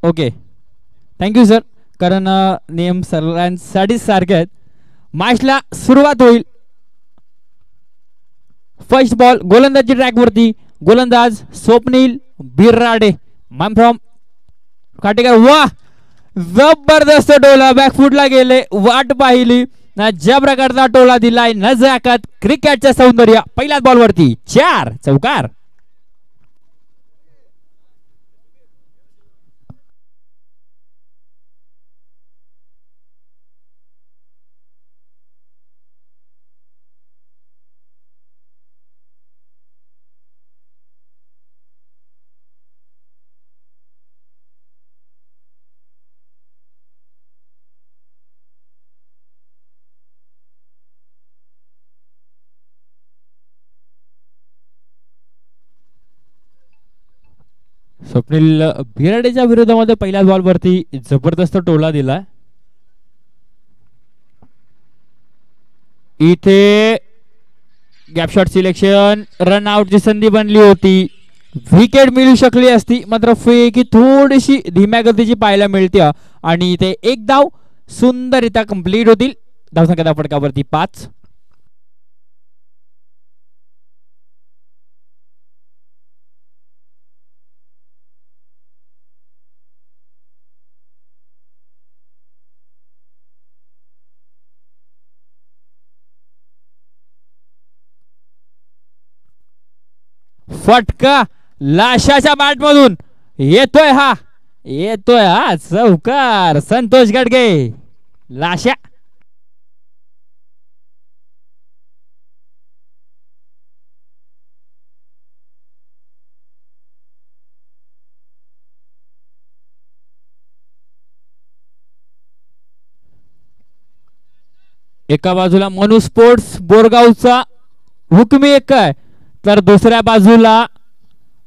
Okay, thank you sir. कारण नियम सर्वांसाठी सारखे आहेत. मॅचला सुरुवात होईल. फर्स्ट बॉल गोलंदाजी ट्रॅकवरती. गोलंदाज स्वप्नील बिराडे मॅम फ्रॉम काटेकर. वा, जबरदस्त टोला बॅकफुटला गेले. वाट पाहिली ना, ज्या प्रकारचा टोला दिलाय नजाकत क्रिकेटचं सौंदर्य. पहिल्याच बॉलवरती 4 चौकार. स्वप्नील बिराडेच्या विरोधामध्ये पहिल्याच बॉलवरती जबरदस्त टोला दिला. इथे गॅप शॉट सिलेक्शन, रन आउटची संधी बनली होती. विकेट मिळू शकली असती, मात्र फेकी थोडीशी धीम्या गतीची पाहायला मिळते आणि इथे एक धाव सुंदररित्या कंप्लीट होतील. धावसंख्या फटकावरती 5. फटका लाशाच्या बॅट मधून येतोय हा चौकार. संतोष गडगे. लाशा एका बाजूला मनु स्पोर्ट्स बोरगावचा हुकमी एक आहे, तर दुसऱ्या बाजूला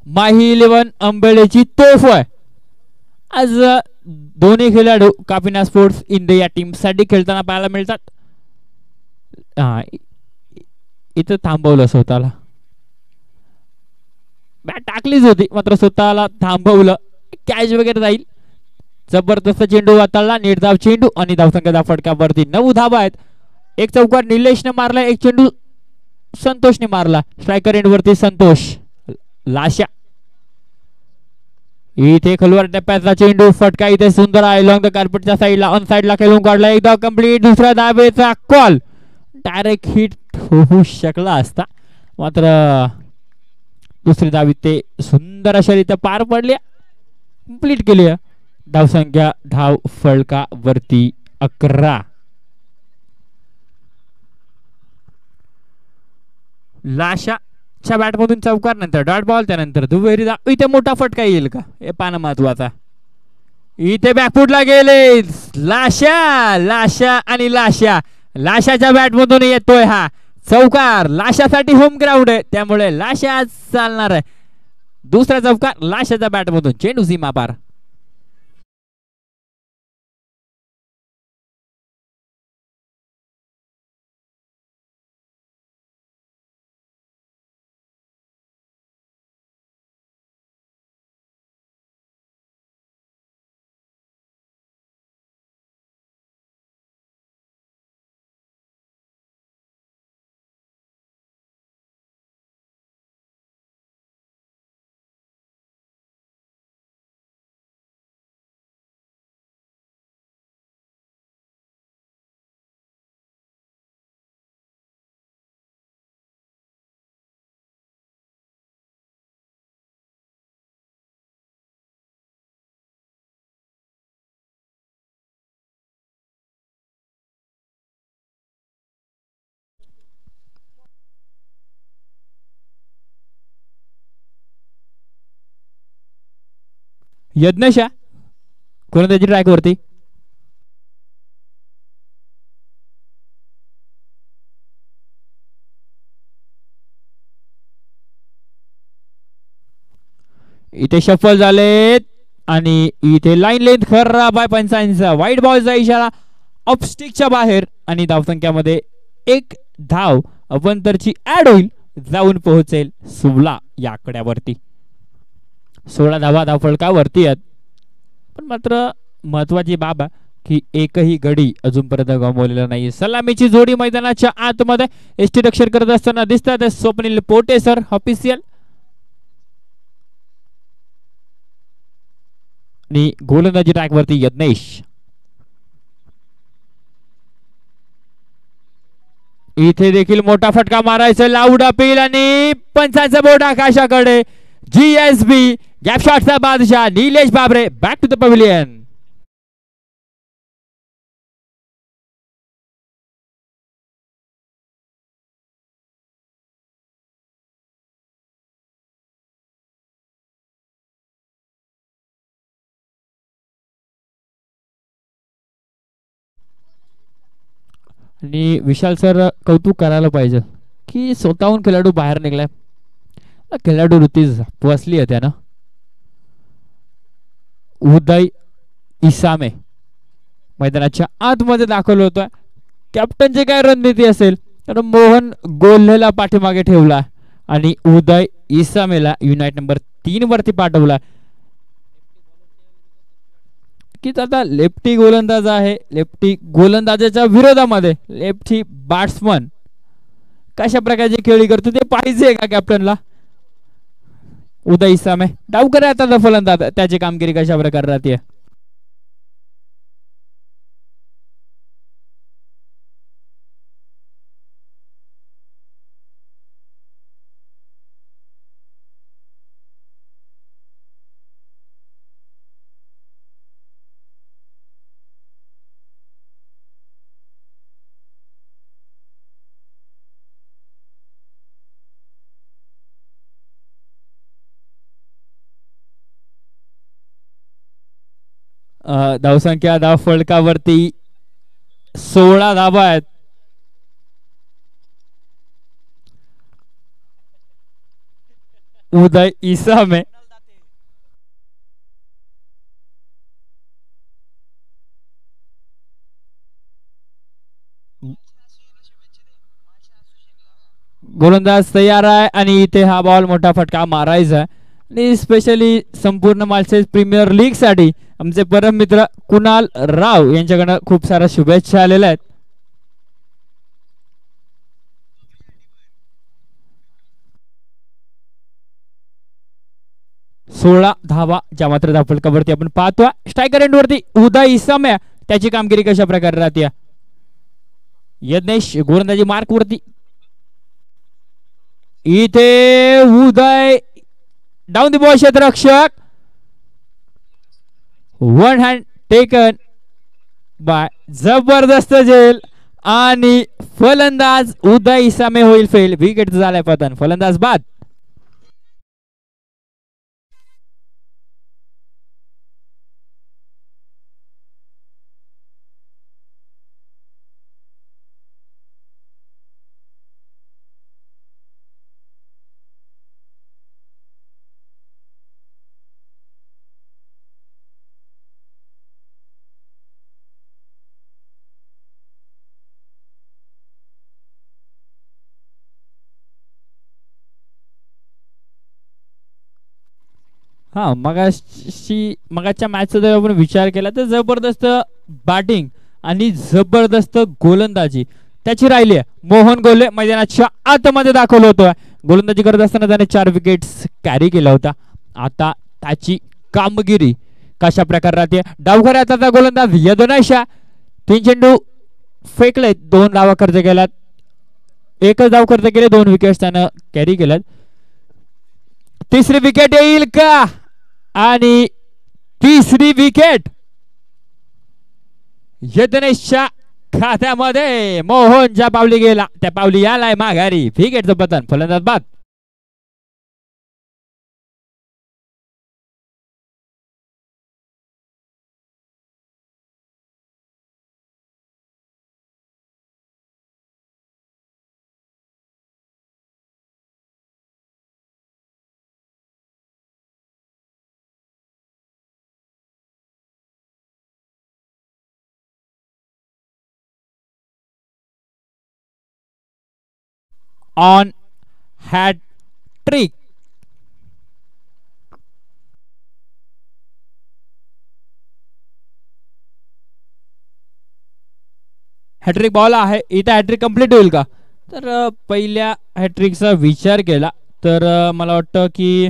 माही 11 अंबेडेची तोफ आहे. आज दोन्ही खेळाडू कापिना स्पोर्ट्स इंडिया टीम साठी खेळताना पाहायला मिळतात. इथं थांबवलं स्वतःला. बॅट टाकलीच होती, मात्र स्वतःला थांबवलं. कॅच वगैरे जाईल. जबरदस्त चेंडू वाताळला. निर्धाव चेंडू आणि धावसंख्या फटकावरती 9 धावा आहेत. एक चौकार निलेशने मारला, एक चेंडू संतोषने मारला. स्ट्रायकर एंड वरती संतोष. लाशा इथे खलवार टप्प्याचा चेंडू. फटका इथे सुंदर आहे. लॉंग द कार्पेटच्या साईडला ऑन साईडला खेळून काढला. एकदा कंप्लीट. दुसऱ्या धावेचा कॉल. डायरेक्ट हिट होऊ शकला असता, मात्र दुसरी धाव ते सुंदर अशा रीत्या पार पडल्या, कंप्लीट केली. धावसंख्या धाव फलकावरती 11. लाशाच्या बॅटमधून चौकार, नंतर डॉट बॉल, त्यानंतर दुहेरी धाव. इथे मोठा फटका येईल का हे पाहणं महत्वाचा. इथे बॅकफुटला गेले लाशा आणि लाशाच्या बॅटमधून येतोय हा चौकार. लाशासाठी होम ग्राउंड आहे, त्यामुळे लाशा चालणार आहे. दुसरा चौकार लाशाच्या बॅटमधून. चेंडू सीमा पार. यज्ञशा कोणत्याची ट्रॅक वरती. इथे शफल झालेत आणि इथे लाईन लेंथ खराब आहे. पंचांचा वाईट बॉलचा इशारा ऑफस्टिकच्या बाहेर आणि धावसंख्यामध्ये 1 धाव अवंतरची ऍड होईल, जाऊन पोहोचेल 16 या आकड्यावरती. 16 धावा धावफलकावरती आहेत. पण मात्र महत्वाची बाब की एकही गडी अजूनपर्यंत गमावलेला नाही. सलामीची जोडी मैदानाच्या आतमध्ये यष्टीरक्षण करत असताना दिसतात स्वप्नील पोटे सर ऑफिशियल. आणि गोलंदाजी ट्रॅकवरती यज्ञेश. इथे देखील मोठा फटका मारायचा लाऊड अपील आणि पंचांचा बोट आकाशाकडे. जीएसबी गॅप शॉटचा बादशाह निलेश बाबरे बॅक टू द पवेलियन. आणि विशाल सर कौतुक करायला पाहिजे की स्वतःहून खेळाडू बाहेर निघलाय. खेळाडू वृत्ती पोचली आहे त्यानं. उदय इसामे मैदानाच्या आतमध्ये दाखवलं होतं. कॅप्टनची काय रणनीती असेल तर मोहन गोल्हेला पाठीमागे ठेवला आणि उदय इसामेला युनाइट नंबर 3 वरती पाठवला. की आता लेफ्टी गोलंदाज आहे. लेफ्टी गोलंदाजाच्या विरोधामध्ये लेफ्टी बॅट्समन कशा प्रकारची खेळी करतो ते पाहिजे का कॅप्टनला. उदय इसामे डावकर आता फलंदाज त्याची कामगिरी कशा प्रकारे राहते. धावसंख्या धाव फलकावरती 16 धावा आहेत. उदय इसामे गोलंदाज तयार आहे आणि इथे हा बॉल मोठा फटका मारायचा आहे. आणि स्पेशली संपूर्ण मालसेज प्रीमियर लीग साठी आमचे परम मित्र कुणाल राव यांच्याकडनं खूप साऱ्या शुभेच्छा आलेल्या आहेत. सोळा धावा ज्या मात्र धावफलकावरती आपण पाहतोय. स्ट्रायकर एंड वरती उदय इसामे त्याची कामगिरी कशा प्रकारे राहते. यज्ञेश गोलंदाजी मार्क वरती. इथे उदय डाऊन द बॉल क्षेत्ररक्षक. वन हँड टेकन बाय जबरदस्त झेल आणि फलंदाज उदय इसामे होईल फेल. विकेट झालाय पतन. फलंदाज बाद. हा मगाच्या मॅचचा जर आपण विचार केला तर जबरदस्त बॅटिंग आणि जबरदस्त गोलंदाजी त्याची राहिली आहे. मोहन गोले मैदानाच्या आतमध्ये दाखवलं होतं. गोलंदाजी करत असताना त्याने 4 विकेट्स कॅरी केला होता. आता त्याची कामगिरी कशा प्रकारे राहते. डावखरे आता गोलंदाज यदोनाशा 3 चेंडू फेकले 2 धावा खर्च केल्यात. एकच धाव खर्च केले 2 विकेट्स त्यानं कॅरी केल्यात. तिसरी विकेट येईल का आणि तिसरी विकेट यज्ञेशच्या खात्यामध्ये. मोहन ज्या पावली गेला त्या पावली यालाय माघारी. विकेटचं पतन. फलंदाज बाद. On hat trick. Hat trick ball आहे, इथं हॅट्रिक कंप्लीट होईल का? तर पहिल्या हॅट्रिकचा विचार केला तर मला वाटतं की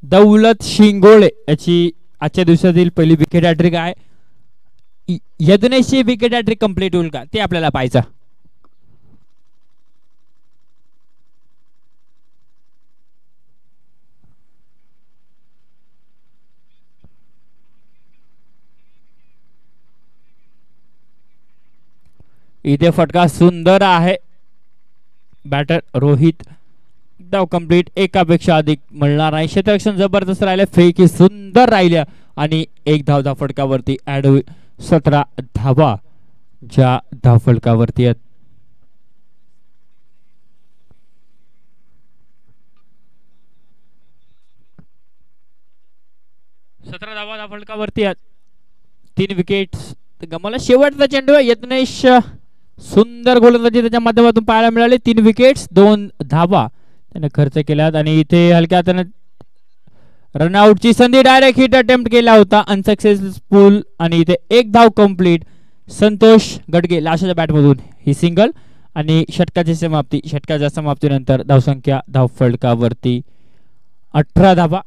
दौलत शिंगोळे याची आजच्या दिवसातील पहिली विकेट हॅट्रिक आहे. यदुनेशची विकेट हॅट्रिक कंप्लीट होईल का ते आपल्याला पाहायचं. इथे फटका सुंदर आहे. बॅटर रोहित धाव कंप्लीट, एकापेक्षा अधिक मिळणार नाही. क्षेत्ररक्षण जबरदस्त राहिले, फेकी सुंदर राहिल्या आणि एक धाव फटकावरती ऍड होईल. 17 धावा ज्या धाव फलकावरती आहेत. धावा फलकावरती आहेत. 3 विकेट गमावला. शेवटचा चेंडू यत्नेश सुंदर गोलंदाजी त्याच्या माध्यमातून पाहायला मिळाले. 3 विकेट्स 2 धावा त्याने खर्च केल्यात आणि इथे हलक्या हाताने रनआउटची संधी डायरेक्ट हिट अटेम्प्ट केला होता, अनसक्सेसफुल आणि इथे एक धाव कंप्लीट. संतोष गडगे लाशाच्या बॅटमधून ही सिंगल आणि षटकाच्या समाप्तीनंतर धावसंख्या धाव फलकावरती 18 धावा.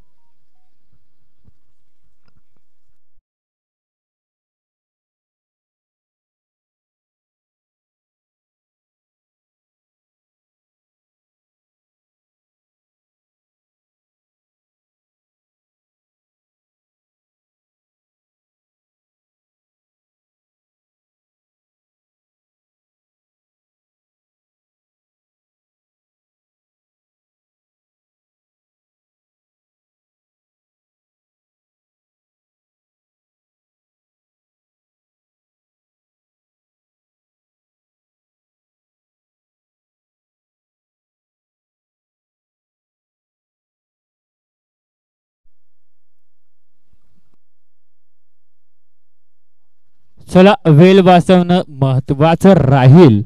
चला वेल वाचवणं महत्वाचं राहील.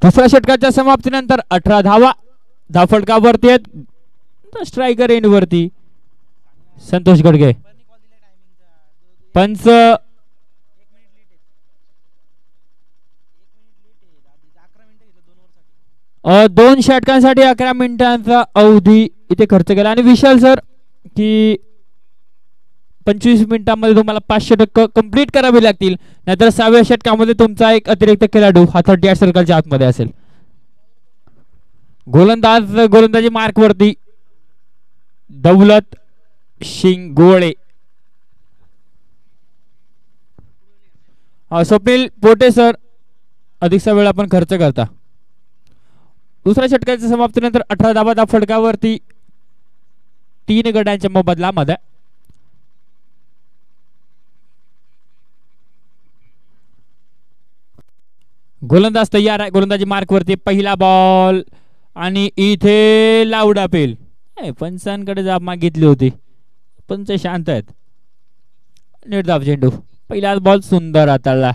दुसऱ्या षटकाच्या समाप्तीनंतर 18 धावा धावफलकावरती आहेत. स्ट्रायकर एंड वरती संतोष गडगे. पंच दोन षटकांसाठी 11 मिनिटांचा अवधी इथे खर्च केला आणि विशाल सर की 25 मिनिटांमध्ये तुम्हाला 5 षटक कंप्लीट करावी लागतील, नाहीतर 6व्या षटकामध्ये तुमचा एक अतिरिक्त खेळाडू हा 38 सर्कलच्या आतमध्ये असेल. गोलंदाजी मार्क वरती दौलत शिंगोळे. स्वप्नील पोटे सर अधिकचा वेळ आपण खर्च करता. दुसऱ्या षटकाच्या समाप्तीनंतर 18 धावा फटकावरती 3 गड्यांच्या मोबदल्यामध्ये. गोलंदाज तयार आहे. गोलंदाजी मार्क वरती पहिला बॉल आणि इथे लावडा पेल. पंचांकडे जाब मागितली होती, पंच शांत आहेत. निर्धाव चेंडू, पहिलाच बॉल सुंदर हाताळला.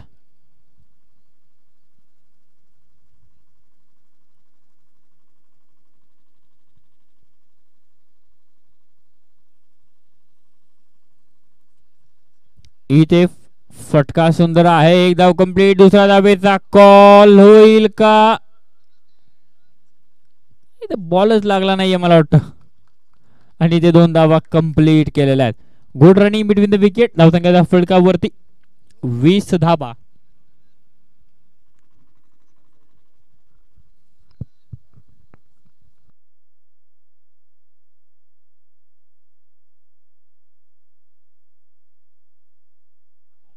इथे फटका सुंदर आहे, एक धाव कंप्लीट. दुसरा धावेचा कॉल होईल का? इथे बॉलच लागला नाहीये मला वाटतं आणि इथे 2 धावा कंप्लीट केलेल्या आहेत. Good running between the wicket. धावसंख्या फलकावरती 20 धावा.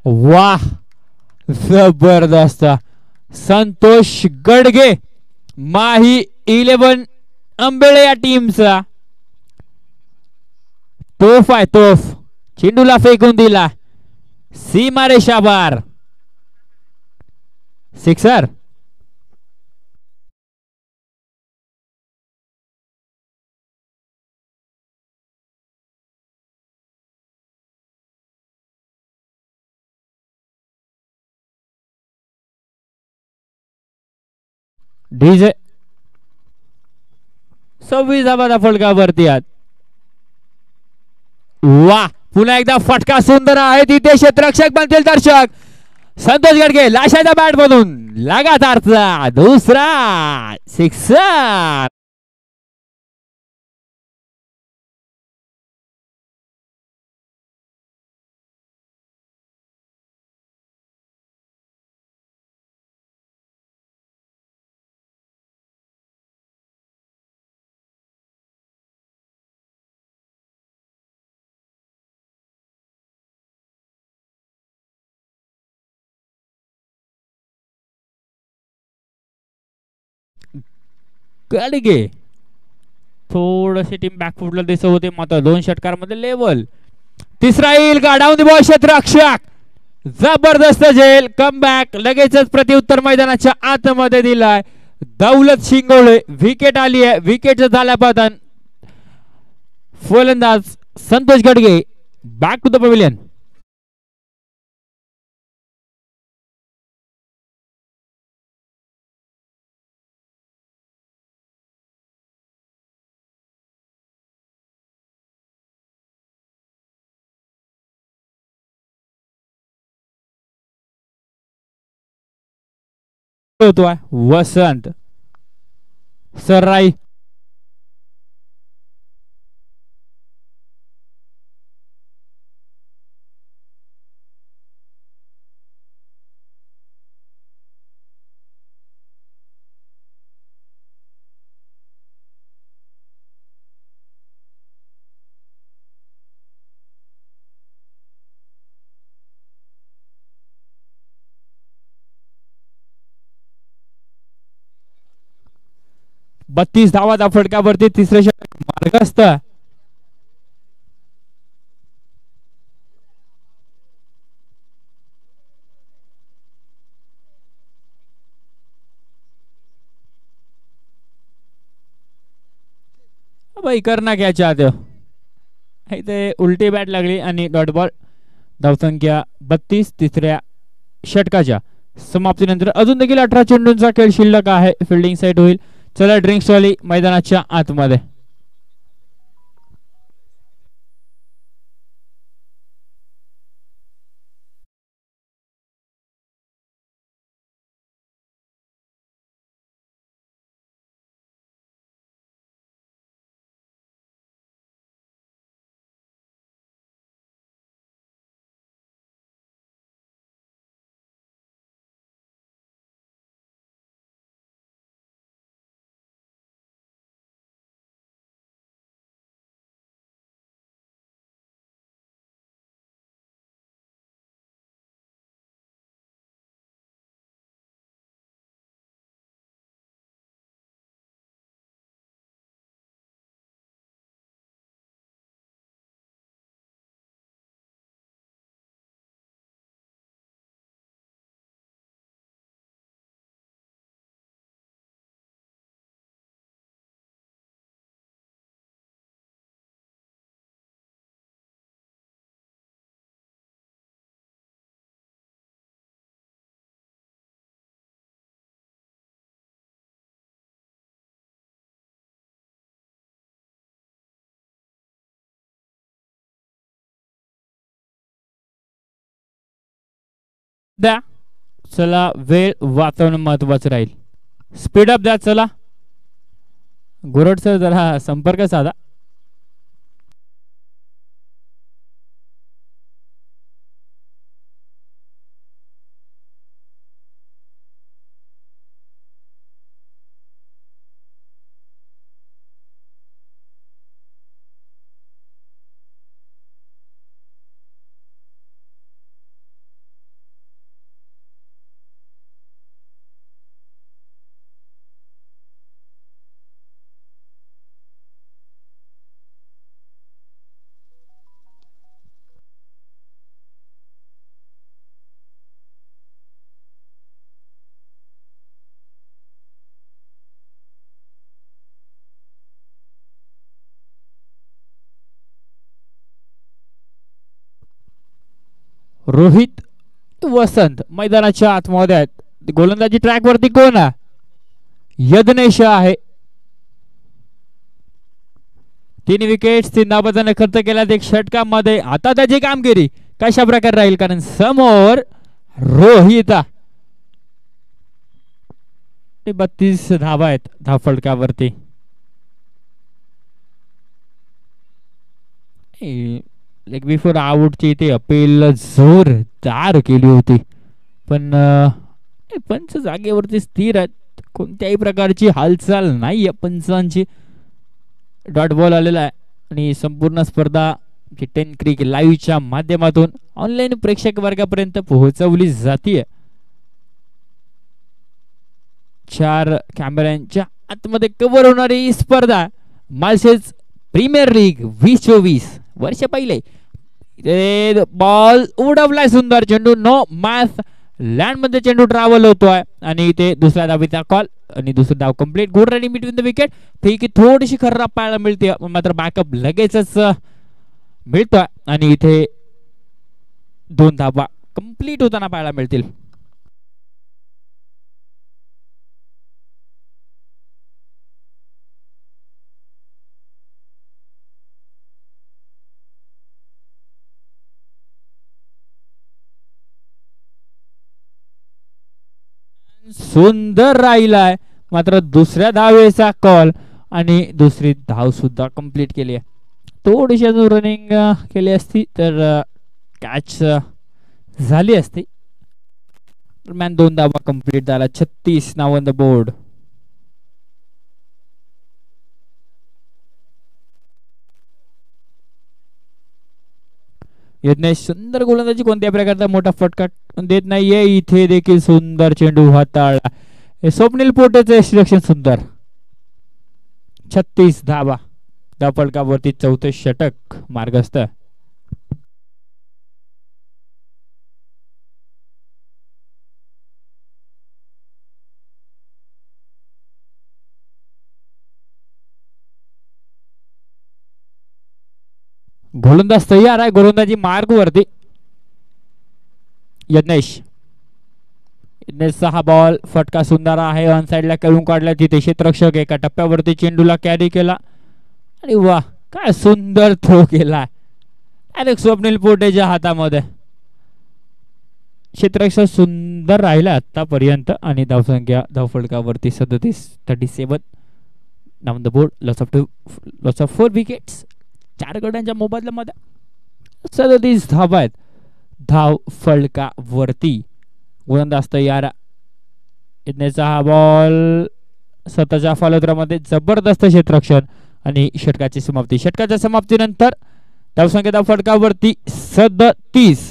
वाह, जबरदस्त. संतोष गडगे माही 11 अंबेळे या टीमचा तोफ आहे, तोफ. चेंडूला फेकून दिला सीमारेषाबार. सिक्सर. डीजे 26 धावा फलकावरती आहेत. वाह, पुन्हा एकदा फटका सुंदर आहे तिथे क्षेत्ररक्षक बनतील दर्शक. संतोष गडगे लाशाच्या बॅट मधून लगातारचा दुसरा सिक्सर. गडगे थोडसे टीम बॅकफुटला दिसत होते मात्र 2 षटकांमध्ये लेवल. तिसरा येईल का डाऊन द बॉल क्षेत्ररक्षक. जबरदस्त झेल कमबॅक लगेचच प्रत्युत्तर मैदानाच्या आतमध्ये दिलाय. दौलत शिंगोळे विकेट आली आहे. विकेट झाला पतन. फलंदाज Santosh Gadge back to the pavilion. होतोय वसंत सर्राई. बत्तीस धावाचा फटक्यावरती तिसरे षटक मार्गस्थ. भाई करना क्या चाहते हो. इथे उलटी बॅट लागली आणि डॉट बॉल. धावसंख्या 32 तिसऱ्या षटकाच्या समाप्तीनंतर अजून देखील 18 चेंडूंचा खेळ शिल्लक आहे. फिल्डिंग सेट होईल. चला ड्रिंक्स वाली मैदानाच्या आतमध्ये. द्या चला वेळ वाचवणं महत्वाचं राहील. स्पीड अप द्या. चला गोरड सर जरा संपर्क साधा. रोहित वसंत मैदानाच्या आतमध्ये आहेत. गोलंदाजी ट्रॅक वरती कोण आहे. यज्ञेश आहे. 3 विकेट्स 3 धावांचा खर्च केला एक षटकामध्ये. आता त्याची कामगिरी कशा प्रकारे राहील कारण समोर रोहिता 32 धावा आहेत धावफलकावरती. लेग बिफोर आउटची इथे अपील जोरदार केली होती पण पंच जागेवरती स्थिर आहेत. कोणत्याही प्रकारची हालचाल नाही पंचांची. डॉट बॉल आलेला आहे आणि संपूर्ण स्पर्धा 10 क्रिक लाईव्हच्या माध्यमातून ऑनलाईन प्रेक्षक वर्गापर्यंत पोहोचवली जाते. 4 कॅमेऱ्यांच्या आतमध्ये कव्हर होणारी ही स्पर्धा माळशेज प्रीमियर लीग 2024 वर्ष पहिले. बॉल उडवलाय सुंदर चेंडू नो मॅथ लँड मध्ये चेंडू ट्रॅव्हल होतोय आणि इथे दुसऱ्या धावीचा कॉल आणि दुसरी धाव complete. Good running between the wicket. पैकी थोडीशी खराब पाहायला मिळते मात्र बॅकअप लगेचच मिळतोय आणि इथे 2 धावा कंप्लीट होताना पाहायला मिळतील. सुंदर राहिलाय मात्र दुसऱ्या धावेचा कॉल आणि दुसरी धाव सुद्धा कंप्लीट केली आहे. थोडीशी अजून रनिंग केली असती तर कॅच झाली असती. दरम्यान 2 धावा कंप्लीट झाला. 36 नाव ऑन द बोर्ड. यज्ञेश सुंदर गोलंदाजी कोणत्या प्रकारचा मोठा फटका देत नाहीये. इथे देखील सुंदर चेंडू हाताळला. स्वप्नील पोटेचे एक्स्ट्रक्शन सुंदर. 36 धावा धावफलकावरती 4थे षटक मार्गस्थ. गोलंदाज तयार आहे गोलंदाजी मार्ग वरती. यज्ञेश हा बॉल फटका सुंदर आहे ऑन साइडला करून काढला. तिथे क्षेत्ररक्षक एका टप्प्यावरती चेंडूला कॅरी केला आणि वा काय सुंदर थ्रो केला डायरेक्ट स्वप्नील पोटेच्या हातामध्ये. क्षेत्ररक्षक सुंदर राहिला आतापर्यंत आणि धावसंख्या धावफलकावरती 37 down the board. Loss of 4 wickets. 4 गड्यांच्या मोबदल्यामध्ये 37 धावा आहेत धाव फलकावरती. गोलंदाज तयार. यज्ञेचा हा बॉल स्वतःच्या फलंदाजामध्ये जबरदस्त क्षेत्ररक्षण आणि षटकाची समाप्ती. षटकाच्या समाप्तीनंतर धावसंख्या धाव फलकावरती 37.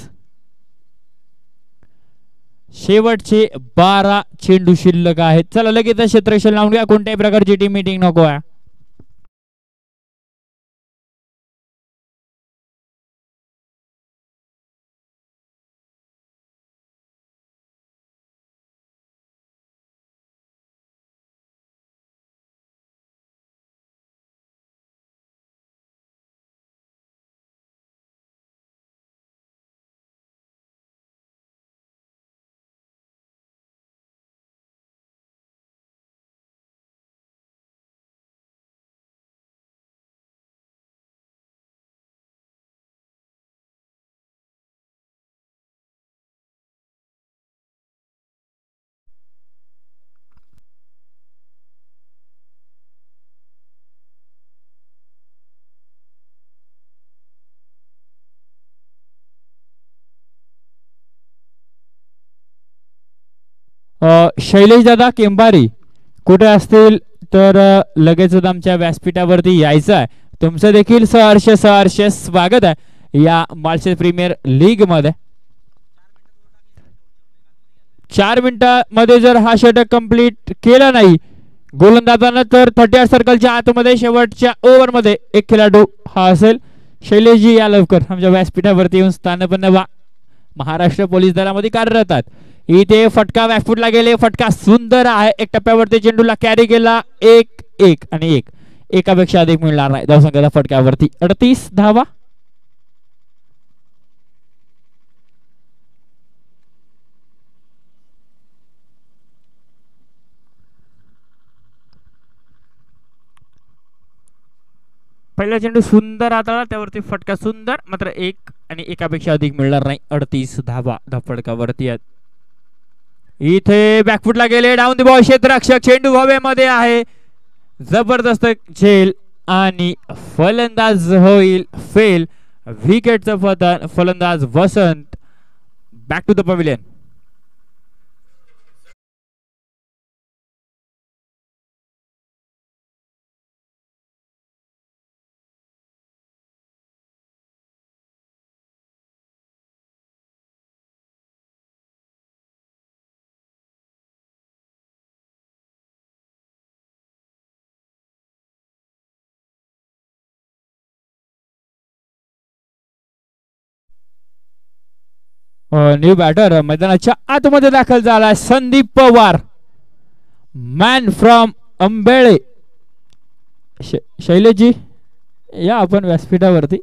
शेवटचे 12 चेंडू शिल्लक आहेत. चला लगेच क्षेत्ररक्षण लावून घ्या. कोणत्याही प्रकारची टीम मीटिंग नको आहे. शैलेश दादा केंबारी कुठे असतील तर लगेचच आमच्या व्यासपीठावरती यायचं आहे. तुमचं देखील सहर्ष स्वागत आहे या माळशेज प्रीमियर लीग मध्ये. 4 मिनिटांमध्ये जर हा षटक कंप्लीट केला नाही गोलंदाजानं तर 38 सर्कलच्या आतमध्ये शेवटच्या ओव्हरमध्ये एक खेळाडू हा असेल. शैलेशजी या लवकर आमच्या व्यासपीठावरती येऊन स्थानपन्न व्हा. महाराष्ट्र पोलीस दलामध्ये कार्यरत आहेत. इथे फटका बॅकफुटला गेले. फटका सुंदर आहे. एक टप्प्यावरती चेंडूला कॅरी केला. 1 आणि 1 एकापेक्षा अधिक मिळणार नाही धावसंख्येच्या फटक्यावरती 38 धावा. पहिला चेंडू सुंदर हाताळला, त्यावरती फटका सुंदर, मात्र एक आणि एकापेक्षा अधिक मिळणार नाही. 38 धावा धाफडकावरती आहेत. इथे बॅकफुटला गेले, डाऊन द बॉल, क्षेत्ररक्षक, चेंडू हवेमध्ये आहे, जबरदस्त झेल आणि फलंदाज होईल फेल. विकेटचं फलंदाज Vasant. Back to the pavilion. New batter मैदानाच्या आतमध्ये दाखल झाला, संदीप पवार, मॅन फ्रॉम अंबेळे. शैलेशजी या आपण व्यासपीठावरती.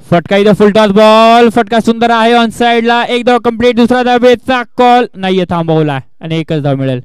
फटका इथं फुलटॉस बॉल, फटका सुंदर आहे ऑन साइडला, एक धाव कंप्लीट. दुसरा धावेचा कॉल नाहीये, थांबवला आणि एकच धाव मिळेल.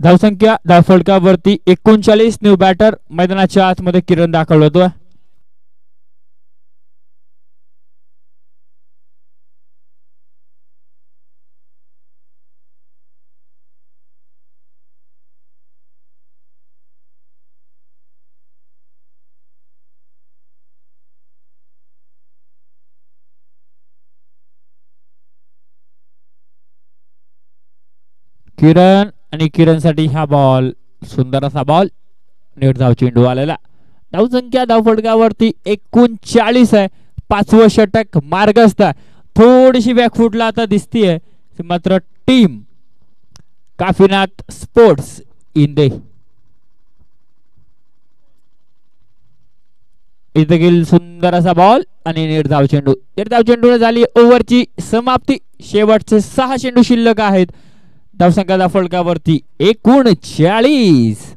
धावसंख्या धावफलकावरती 39. न्यू बॅटर मैदानाच्या आतमध्ये किरण दाखल होतो. किरण आणि किरणसाठी हा बॉल, सुंदर असा बॉल, नेट धाव चेंडू आलेला. धावसंख्या धावफलकावरती 39 आहे. 5वं षटक मार्गस्थ. थोडीशी बॅकफुटला आता दिसतीये, मात्र टीम काफीनाथ स्पोर्ट्स इंदे इथे गेल, सुंदर असा बॉल आणि नेट धाव चेंडू. नेट धाव चेंडू झाली ओव्हरची समाप्ती. शेवटचे 6 चेंडू शिल्लक आहेत. धावसंख्या धावफलकावरती 39.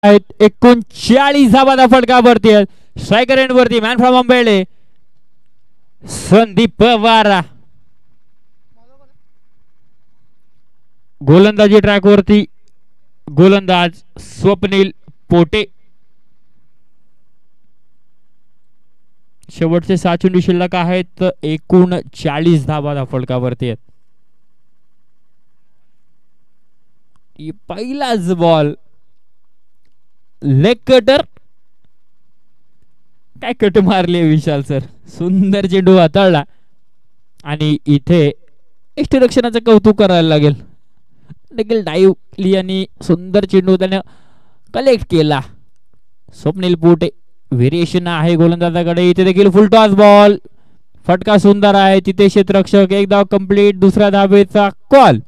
आहेत 39 धावा धावफलकावरती. स्ट्रायकर एंड वरती मॅन फ्रॉम अंबेळे संदीप पवार. गोलंदाजी ट्रॅक वरती गोलंदाज स्वप्नील पोटे. शेवटचे 6 चेंडू शिल्लक आहेत. एकूण 40 धावा धावफलकावरती आहेत. पहिलाच बॉल लेग कटर. काय कट मारले विशाल सर. सुंदर चेंडू हाताळला आणि इथे यष्टीरक्षणाचं कौतुक करायला लागेल. देखील डाईव्ह केली आणि सुंदर चेंडू त्याने कलेक्ट केला. स्वप्नील पोटे व्हेरिएशन आहे गोलंदाजाकडे. इथे देखील फुल टॉस बॉल. फटका सुंदर आहे. तिथे क्षेत्ररक्षक. एक धाव कंप्लीट. दुसऱ्या धावेचा कॉल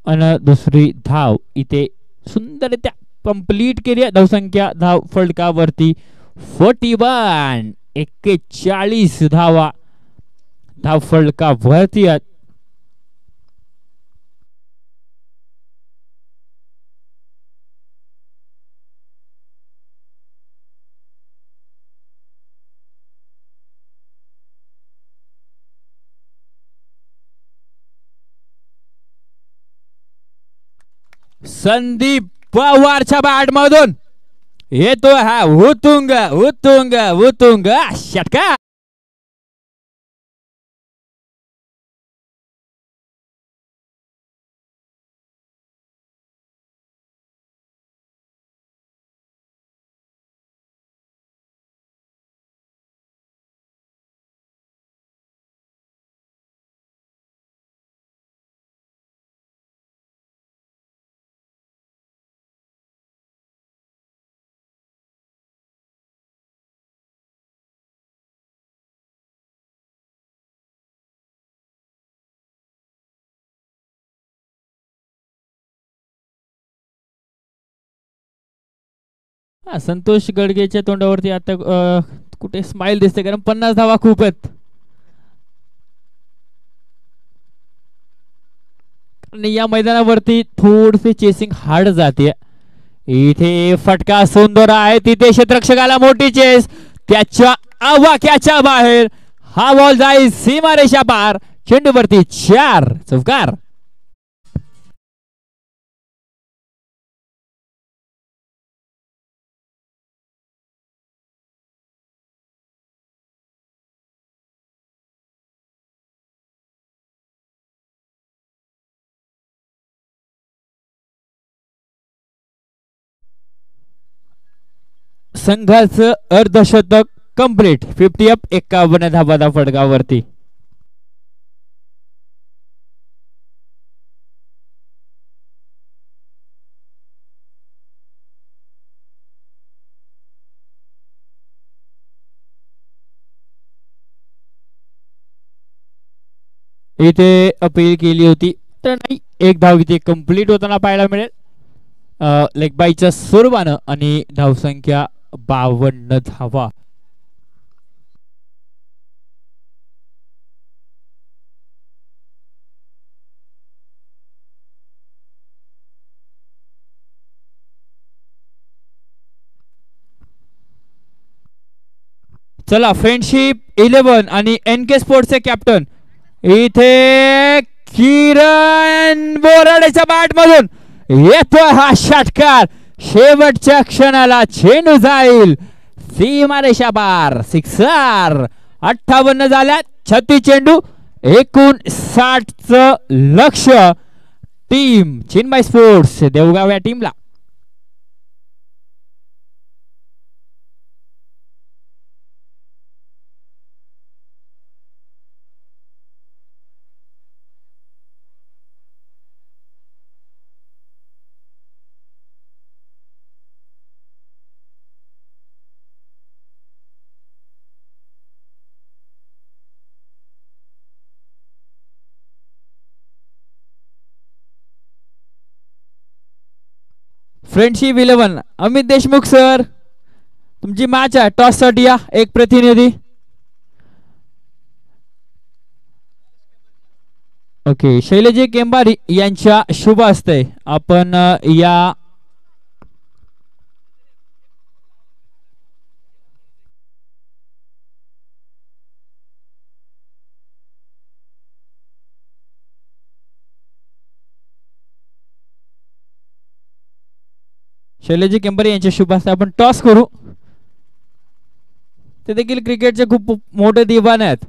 आणि दुसरी धाव इथे सुंदररित्या कंप्लीट केली. धावसंख्या धाव फलकावरती 41. 41 धावा धाव फलकावरती आहेत. संदीप पवारच्या बॅट मधून येतो हा उतुंग उतुंग उतुंग षटकार. संतोष गडगेच्या तोंडावरती आता कुठे स्माइल दिसते, कारण 50 धावा खूप आहेत. आणि या मैदानावरती थोडीशी चेसिंग हार्ड जाते. इथे फटका सुंदर आहे. तिथे क्षेत्ररक्षकाला मोठी चेस. त्याच्या आवाक्याच्या बाहेर हा बॉल जाईल सीमारेषा पार. चेंडूवरती 4 चौकार. संघाचं अर्धशतक कंप्लीट. 50 अप. 51 धावा फटकावरती. इथे अपील केली होती तर नाही. एक धाव इथे कंप्लीट होताना पाहायला मिळेल लेग बायच्या स्वरूपानं. आणि धावसंख्या 52 धावा. चला फ्रेंडशिप 11 आणि NK स्पोर्ट्सचे कॅप्टन इथे किरण बोराडेच्या बॅट मधून येतोय हा षटकार. शेवटच्या क्षणाला चेंडू जाईल सीमारेषा पार. 6 58 झाल्या. 36 चेंडू. 59चं लक्ष टीम चिन्मय स्पोर्ट्स देवगाव या टीमला. फ्रेंडशिप 11 अमित देशमुख सर तुमची मॅच आहे. टॉस साठी या एक प्रतिनिधी. ओके शैलेजी केंबारी यांच्या शुभ हस्ते आपण या शैलेजी केंबारी यांच्या शुभ हस्ते आपण टॉस करू. ते देखील क्रिकेटचे खूप मोठे दिवाने आहेत.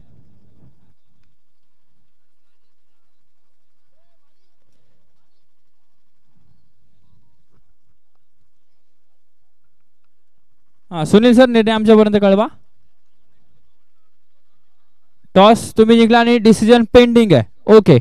हा सुनील सर निर्णय आमच्यापर्यंत कळवा. टॉस तुम्ही जिंकला आणि डिसिजन पेंडिंग आहे. ओके.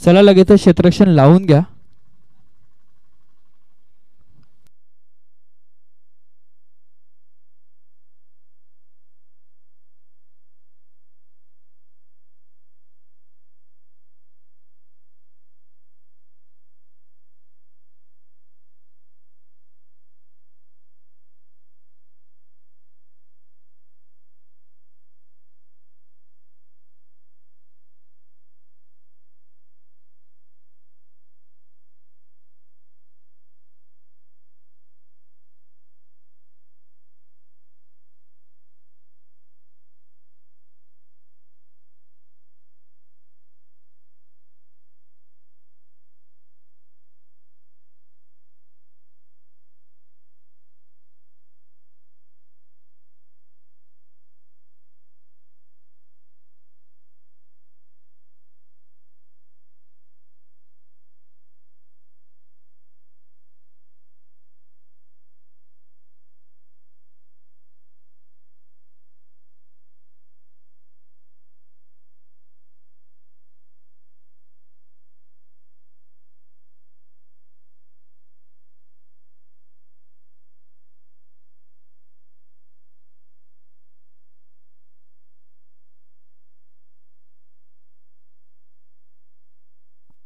चला लगेच क्षेत्ररक्षण लावून घ्या.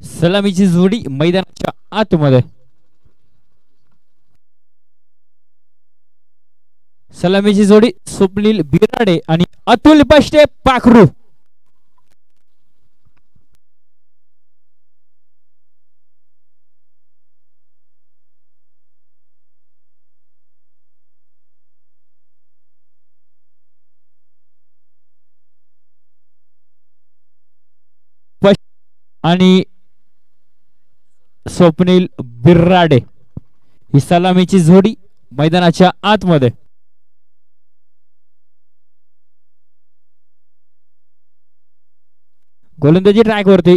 सलामीची जोडी मैदानाच्या आतमध्ये. सलामीची जोडी स्वप्नील बिराडे आणि अतुल पष्टे पाखरू. आणि स्वप्नील बिर्राडे ही सलामीची जोडी मैदानाच्या आतमध्ये. गोलंदाजी ट्रॅक वरती.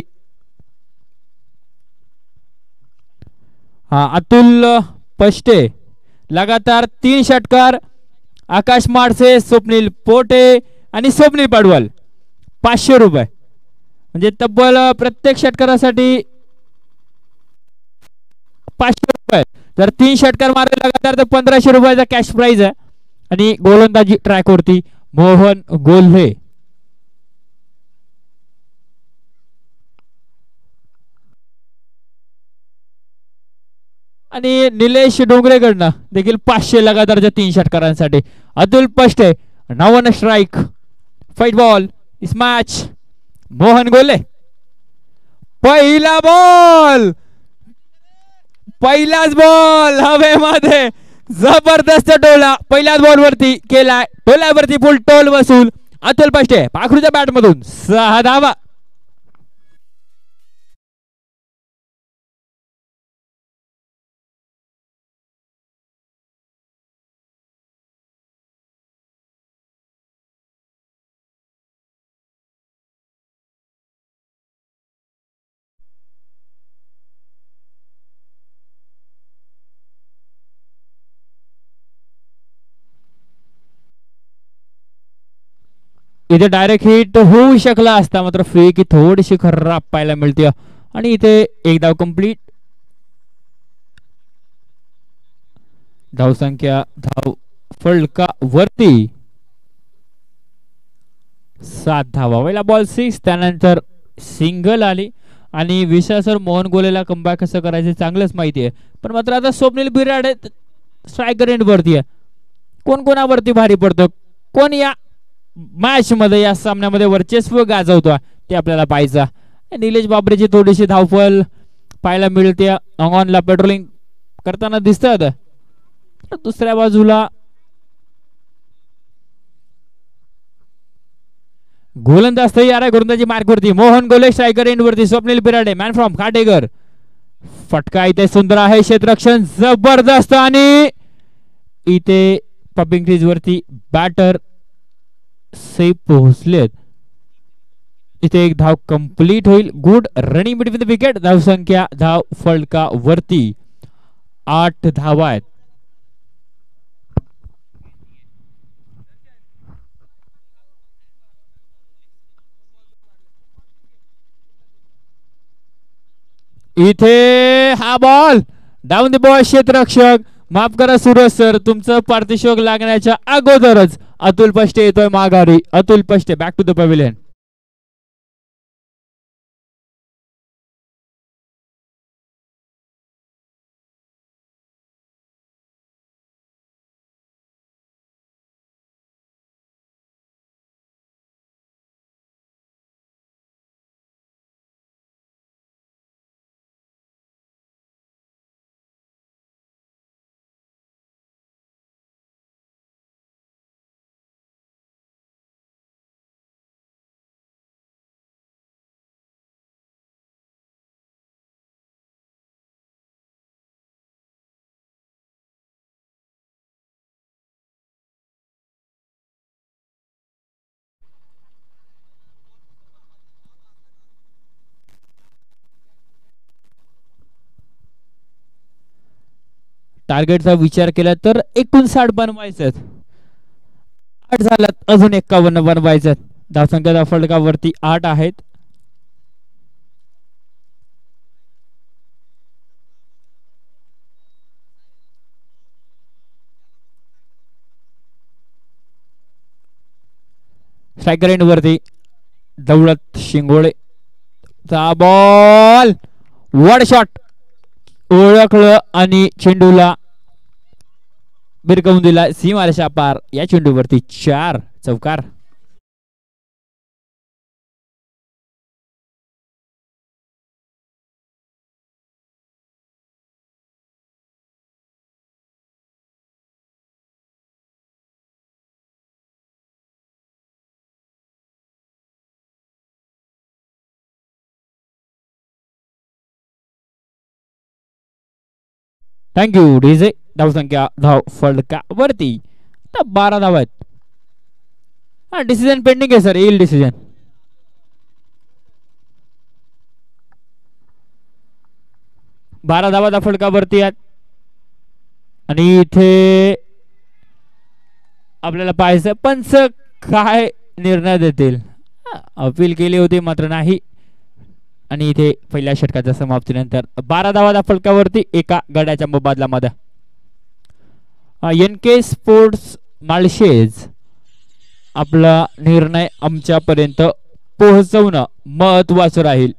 हा अतुल पष्टे लगातार 3 षटकार. आकाश माडसे, स्वप्नील पोटे आणि स्वप्नील पडवल 500 रुपये. म्हणजे तब्बल प्रत्येक षटकारासाठी 500 रुपये. जर 3 षटकार मारले लगातार तर 1500 रुपयाचा कॅश प्राइज आहे. आणि गोलंदाजी ट्रॅक वरती मोहन गोल्हे. आणि निलेश डोंगरेकडनं देखील 500 लगातारच्या 3 षटकारांसाठी. अतुल पष्टे नाव ऑन स्ट्राइक. फाइट बॉल इस मॅच. मोहन गोल्हे. पहिला बॉल. पहिलाच बॉल हवेमध्ये जबरदस्त टोला पहिल्याच बॉल वरती केलाय. टोल्यावरती फुल टोल वसूल. अतुल पष्टे पाखरूच्या बॅट मधून 6 धावा. इथे डायरेक्ट हिट होऊ शकला असता मात्र फेकी थोडीशी खराब पाहायला मिळते. आणि इथे एक धाव कंप्लीट. धावसंख्या धाव फलका वरती 7 धावा. पहिला बॉल 6. त्यानंतर सिंगल आली. आणि विशाल सर मोहन गोलेला कमबॅक कसं करायचं चांगलंच माहिती आहे. पण मात्र आता स्वप्नील बिराडे स्ट्रायकर एंड वरती आहे. कोण कोणावरती भारी पडतो, कोण या मॅच मध्ये या सामन्यामध्ये वर्चस्व गाजवतो ते आपल्याला पाहायचं. निलेश बाबरेची थोडीशी धावपळ पाहायला मिळते, अंगॉनला पेट्रोलिंग करताना दिसतात. दुसऱ्या बाजूला गोलंदाज तयार आहे गोलंदाजी मार्कवरती. मोहन गोले स्ट्रायकर एंड वरती. Swapnil Birade man from Khatekar. फटका इथे सुंदर आहे, क्षेत्ररक्षण जबरदस्त आणि इथे पपिंग क्रीज वरती बॅटर सेफ पोहोचलेत. इथे एक धाव कंप्लीट होईल. Good running between the wicket. धाव संख्या धाव फलका वरती 8 धावा आहेत. इथे हा बॉल डाऊन द बॉल. क्षेत्ररक्षक माफ करा सूरज सर, तुमचं पारितोषिक लागण्याच्या अगोदरच अतुल पष्टे येतोय माघारी. Atul Pashte back to the pavilion. टार्गेटचा विचार केला तर 59 बनवायचं. 8 झाल्यात, अजून 51 बनवायचं. धावसंख्या फलकावरती 8 आहेत. स्ट्रायकर एंड वरती दौलत शिंगोळे चा बॉल. वड शॉट ओळखलं आणि चेंडूला बिरकवून दिला सीमारेषा पार. या चेंडूवरती 4 चौकार. Thank you DJ. धावसंख्या धाव फलकावरती 12 धाव आहेत. हा डिसिजन पेंडिंग आहे सर, येईल डिसिजन. बारा धावा फलकावरती आहेत आणि इथे आपल्याला पाहायचं पंच काय निर्णय देतील. अपील केली होती मात्र नाही. आणि इथे पहिल्या षटकाच्या समाप्तीनंतर 12 धावा फलकावरती एका गड्याच्या मुबादलामध्ये. एन के स्पोर्ट्स माळशेज आपला निर्णय आमच्यापर्यंत पोहोचवणं महत्वाचं राहील.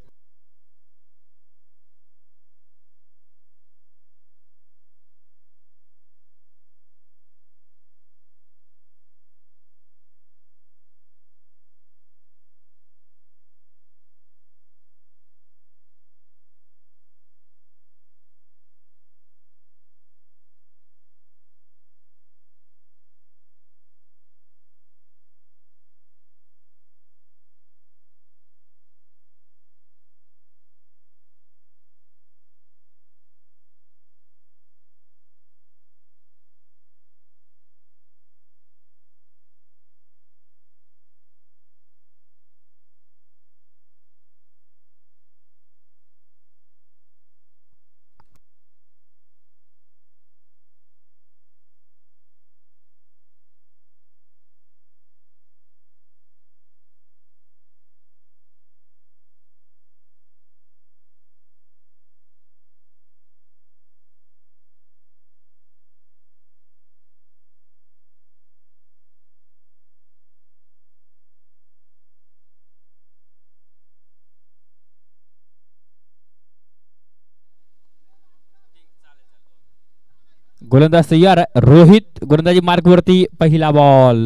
गोलंदाज तयार रोहित गोलंदाजी मार्क वरती पहिला बॉल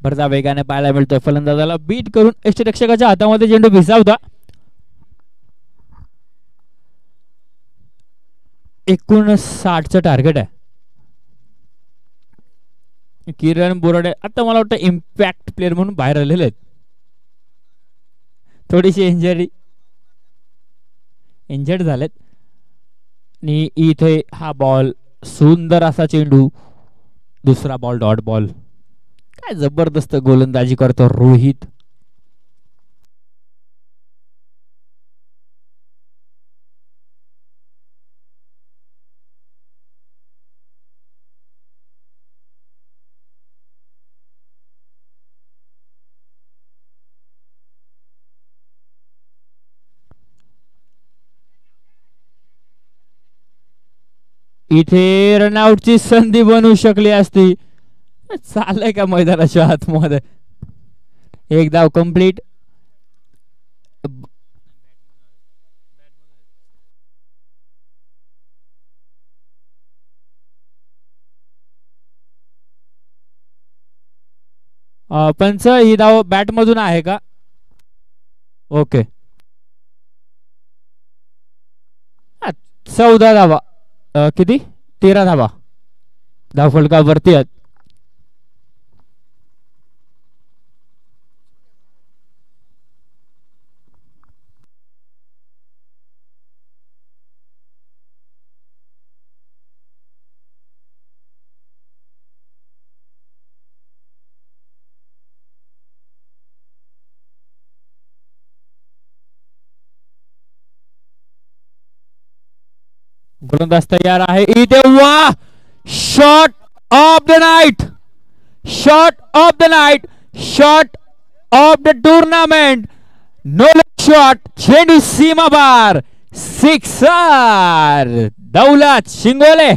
भरता वेगाने पाहायला मिळतोय फलंदाजाला बीट करून यष्टीरक्षकाच्या हातामध्ये चेंडू भिसावता 59चं टार्गेट आहे किरण बोराडे आता मला वाटतं इम्पॅक्ट प्लेअर म्हणून बाहेर आलेले आहेत थोडीशी इंजर्ड झालेत आणि इथे हा बॉल सुंदर असा चेंडू दुसरा बॉल डॉट बॉल काय जबरदस्त गोलंदाजी करतो रोहित इथे रनआउटची संधी बनवू शकली असती चाललंय का मैदानाच्या आतमध्ये एक धाव कंप्लीट पंच ही धाव बॅट मधून आहे का ओके 14 धावा किती 13 धावा धावफलकावरती आहेत गोलंदाज तयार आहे इथे वा shot of the night shot of the night shot of the tournament no shot चेंडू सीमा बार सिक्सर दौलत शिंगोले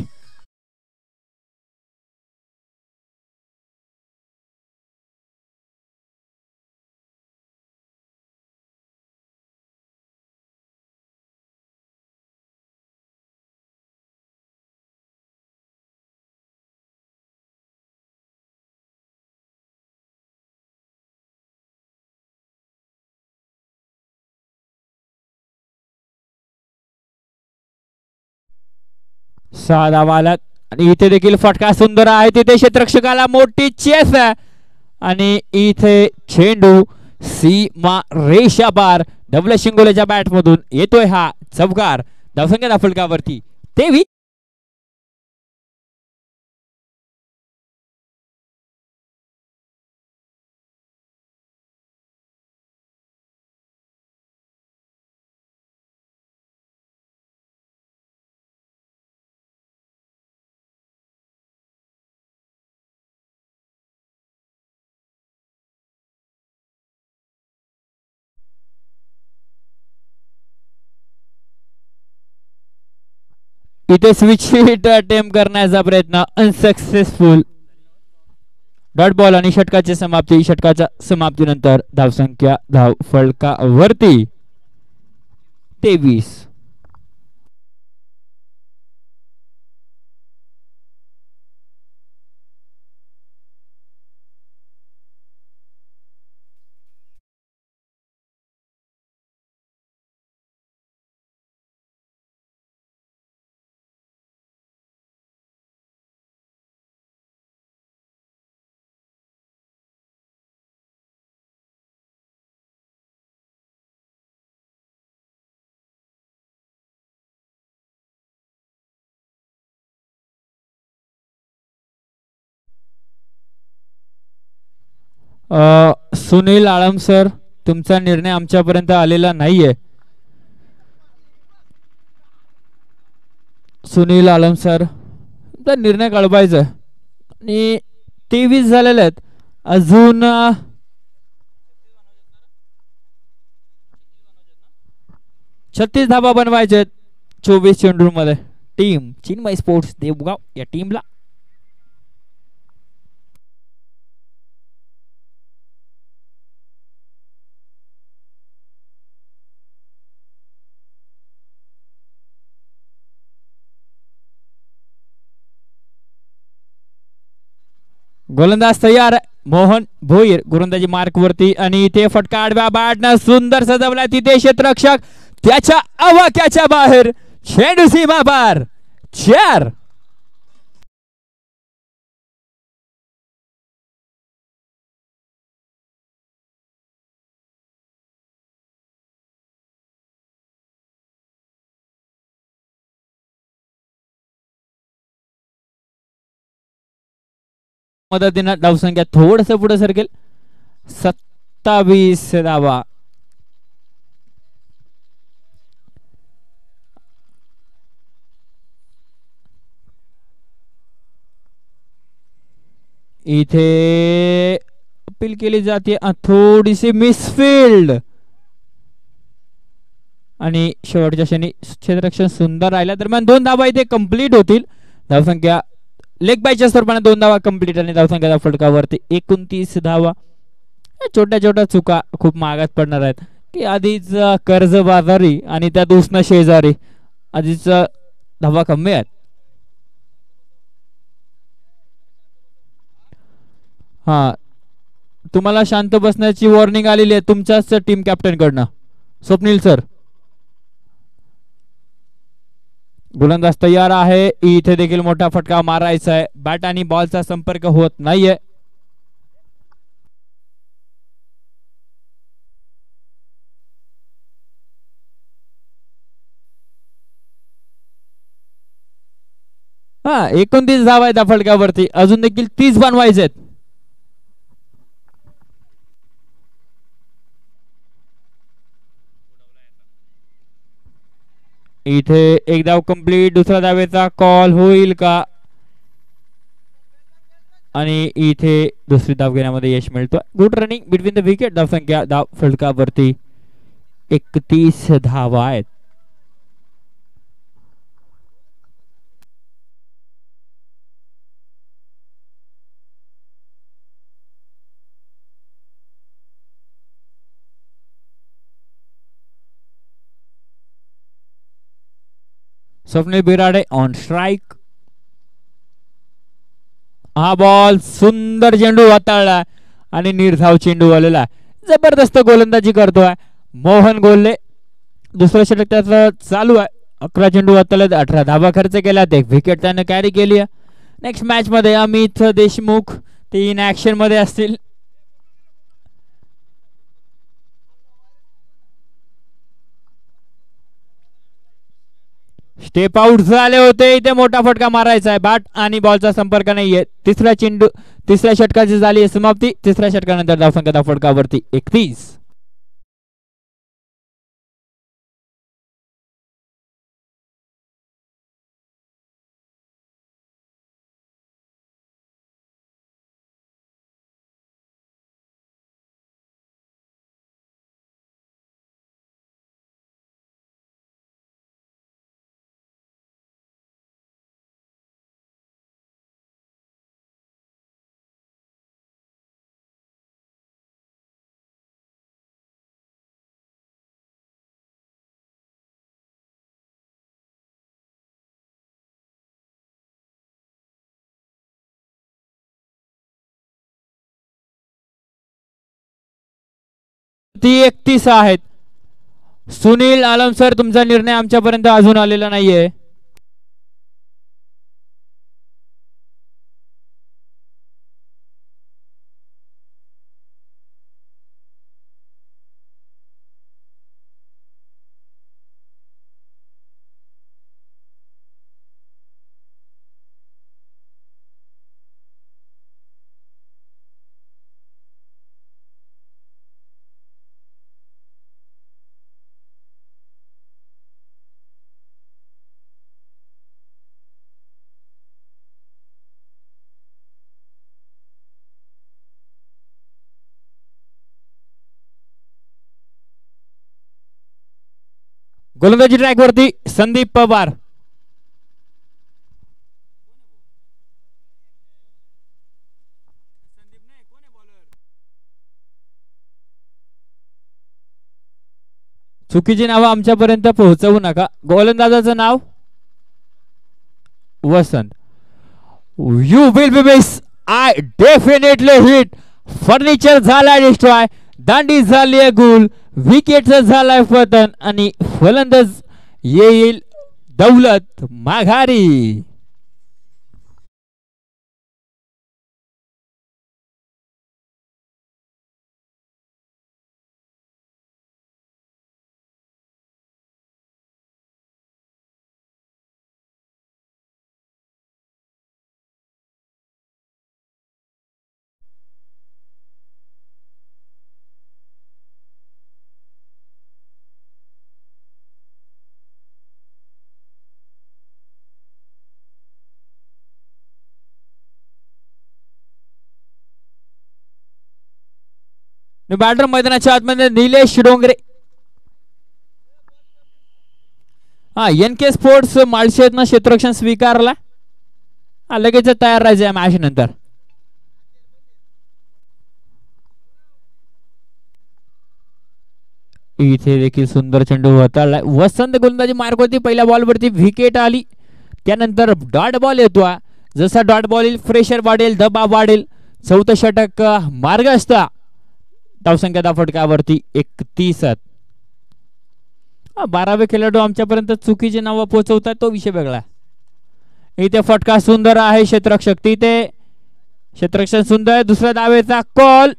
सहा धावा आल्यात आणि इथे देखील फटका सुंदर आहे तिथे क्षेत्ररक्षकाला मोठी चेस आहे आणि इथे चेंडू सीमा रेषा बार डबल शिंगोलेच्या बॅट मधून येतोय हा चौकार धावसंख्या धावफलकावरती 23 इथे स्विच हिट अटेम्प्ट करण्याचा प्रयत्न अनसक्सेसफुल डॉट बॉल आणि षटकाची समाप्ती षटकाच्या समाप्तीनंतर धावसंख्या धावफलकावरती 23 सुनील आळम सर तुमचा निर्णय आमच्यापर्यंत आलेला नाहीये सुनील आलम सर तुमचा निर्णय कळवायचा आणि 23 झालेले आहेत अजून 36 धाबा बनवायचे आहेत 24 चेंडूमध्ये टीम चिन्मय स्पोर्ट्स देवगाव या टीमला गोलंदाज तयार. मोहन भोईर गोलंदाजी मार्क वरती आणि इथे फटका आडव्या बॅटनं सुंदर सजवला. तिथे क्षेत्ररक्षक त्याच्या आवाक्याच्या बाहेर. चेंडू सीमा पार. 4. मदतीनं धावसंख्या थोडस पुढे सरकेल. 27 धावा. इथे अपील केली जाते थोडीशी मिसफिल्ड आणि शेवटच्या क्षणी क्षेत्ररक्षण सुंदर राहिला. दरम्यान 2 धावा इथे कंप्लीट होतील. धावसंख्या लेग बायच्या स्वरूपाने 2 धावा कंप्लीट आणि धावसंख्याच्या फटकावरती 29 धावा. छोट्या छोट्या चुका खूप महागात पडणार आहेत की आधीच कर्ज बाजारी आणि त्यात उष्ण शेजारी आधीच धावा कमी आहेत. हा तुम्हाला शांत बसण्याची वॉर्निंग आलेली आहे तुमच्याच टीम कॅप्टन कडनं. स्वप्नील सर. गोलंदाज तयार आहे. इथे देखील मोठा फटका मारायचा आहे. बॅट आणि बॉलचा संपर्क होत नाहीये. हा 29 धावा आहेत त्या फटक्यावरती. अजून देखील 30 बनवायचे आहेत. इथे एक धाव कंप्लीट. दुसऱ्या धावेचा कॉल होईल का आणि इथे दुसरी धाव घेण्यामध्ये यश मिळतो. Good running between the wicket. धावसंख्या धाव फलकावरती 31 धावा आहेत. Swapnil Birade on strike. हा बॉल सुंदर चेंडू हाताळला आणि निर्धाव चेंडू आलेला. जबरदस्त गोलंदाजी करतोय मोहन गोल्हे. दुसरं षटक त्याचं चालू आहे. 11 चेंडू हाताळले. 18 धावा खर्च केल्या. एक विकेट त्याने कॅरी केली आहे. नेक्स्ट मॅच मध्ये अमित देशमुख ते इन ऍक्शन मध्ये असतील. स्टेप आउट झाले होते. इथे मोठा फटका मारायचा आहे. बॅट आणि बॉलचा संपर्क नाहीये. तिसऱ्या षटकाची झाली समाप्ती. तिसऱ्या षटकानंतर धावसंख्या फटकावरती 31. ती 31 आहेत. सुनील आलम सर तुमचा निर्णय आमच्यापर्यंत अजून आलेला नाहीये. गोलंदाजी ट्रॅक वरती संदीप पवार. चुकीची नावं आमच्यापर्यंत पोहोचवू नका. गोलंदाजाचं नाव Vasant. You will be miss. I definitely hit. Furniture झाला डिस्ट्रॉय. दांडी झाली आहे गुल. विकेटचं झालाय पतन आणि फलंदाज येईल दौलत माघारी. बॅटर मैदानाच्या आतमध्ये निलेश डोंगरे. हा एन के स्पोर्ट्स माळशेतनं क्षेत्ररक्षण स्वीकारला. लगेच तयार राहायचं या मॅच नंतर. इथे देखील सुंदर चेंडू हाताळलाय. वसंत गोलंदाजी मार्क होती. पहिल्या बॉलवरती विकेट आली. त्यानंतर डॉट बॉल येतो. जसा डॉट बॉल येईल प्रेशर वाढेल, दबाव वाढेल. चौथं षटक मार्ग असता. धावसंख्या फटकावरती 31. 12वे खेळाडू आमच्यापर्यंत चुकीचे नाव पोहोचवतात तो विषय वेगळा. इथे फटका सुंदर आहे. क्षेत्ररक्षक तिथे क्षेत्ररक्षण सुंदर. दुसऱ्या धावेचा कॉल.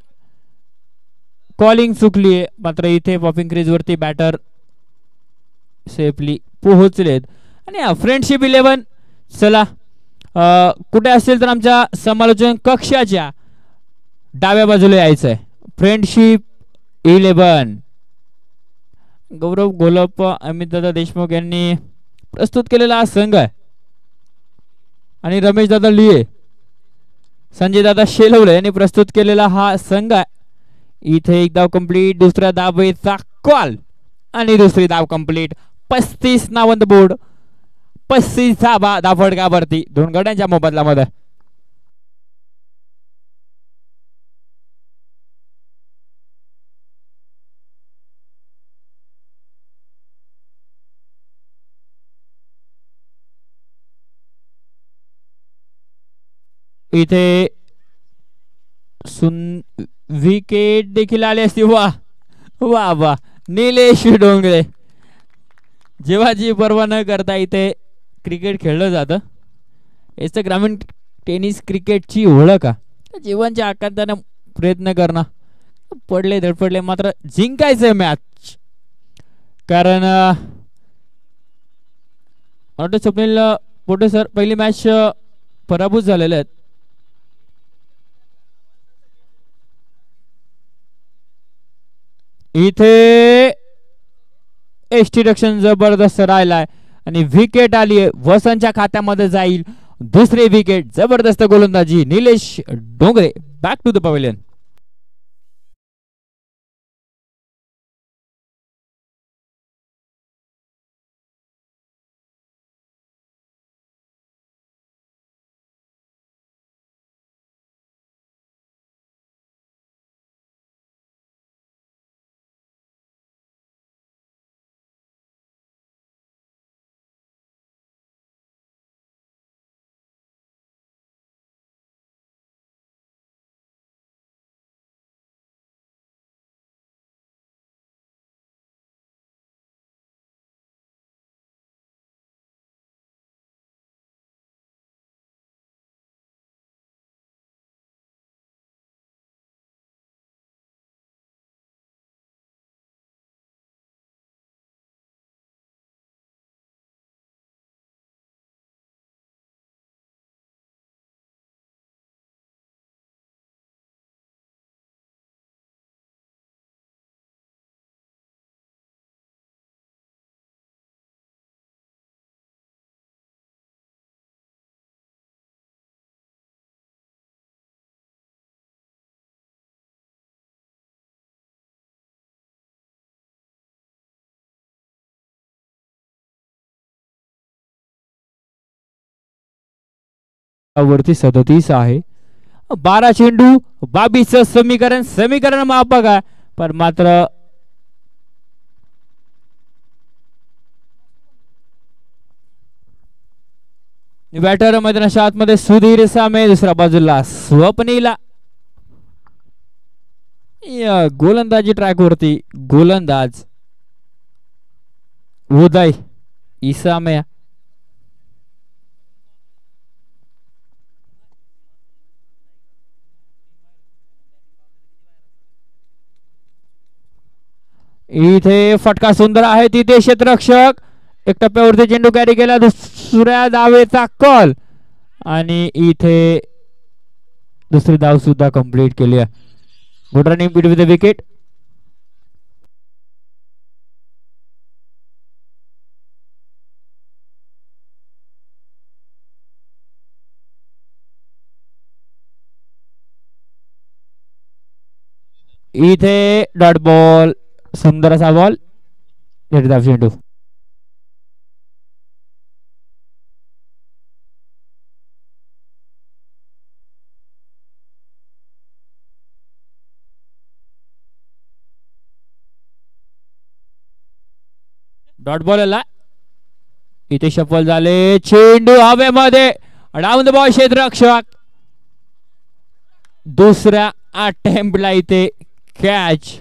कॉलिंग चुकली आहे. मात्र इथे पॉपिंग क्रीज वरती बॅटर सेफली पोहोचलेत. आणि फ्रेंडशिप 11 चला कुठे असेल तर आमच्या समालोचन कक्षाच्या डाव्या बाजूला यायचंय. फ्रेंडशिप 11 गौरव घोलप, अमितदादा देशमुख यांनी प्रस्तुत केलेला हा संघ आहे. आणि रमेश दादा लिये, संजय दादा शेलवले यांनी प्रस्तुत केलेला हा संघ आहे. इथे एक धाव कंप्लीट. दुसऱ्या धावेचा कॉल आणि दुसरी धाव कंप्लीट. 35 नावंत बोर्ड. 35 धाव फटकावरती 2 गड्यांच्या मोबदल्यामध्ये. इथे विकेट देखील आली असती. वा वा वा निलेश डोंगरे. जेव्हा जी पर्वा न करता इथे क्रिकेट खेळलं जातं. याच ग्रामीण टेनिस क्रिकेटची ओळख आहे. जीवनच्या आकांताने प्रयत्न करणं. पडले धडपडले मात्र जिंकायचं मॅच. कारण स्वप्नील पोटे सर पहिली मॅच पराभूत झालेले आहेत. इथे एसटी रक्षण जबरदस्त राहिलाय आणि विकेट आली आहे. वसंतच्या खात्यामध्ये जाईल दुसरी विकेट. जबरदस्त गोलंदाजी Nilesh Dongre. Back to the pavilion. वरती 37 आहे. 12 चेंडू 22 समीकरण मापक आहे. पण मात्र बॅटर मैदानाच्या आतमध्ये सुधीर सामे, दुसऱ्या बाजूला स्वप्नीला. गोलंदाजी ट्रॅक वरती गोलंदाज उदय इसामे. इथे फटका सुंदर आहे, तिथे क्षेत्ररक्षक एक टप्प्यावरती चेंडू कॅरी केला, दुसऱ्या धावेचा कॉल आणि इथे दुसरी धाव सुद्धा कंप्लीट केली आहे. Good running between the wicket. इथे डॉट बॉल, सुंदर असा बॉल, चेंडू. डॉट बॉल आला, इथे शफल झाले, चेंडू हवेमध्ये, डाऊन द बॉल, क्षेत्ररक्षक दुसऱ्या अटेम्प्टला इथे कॅच.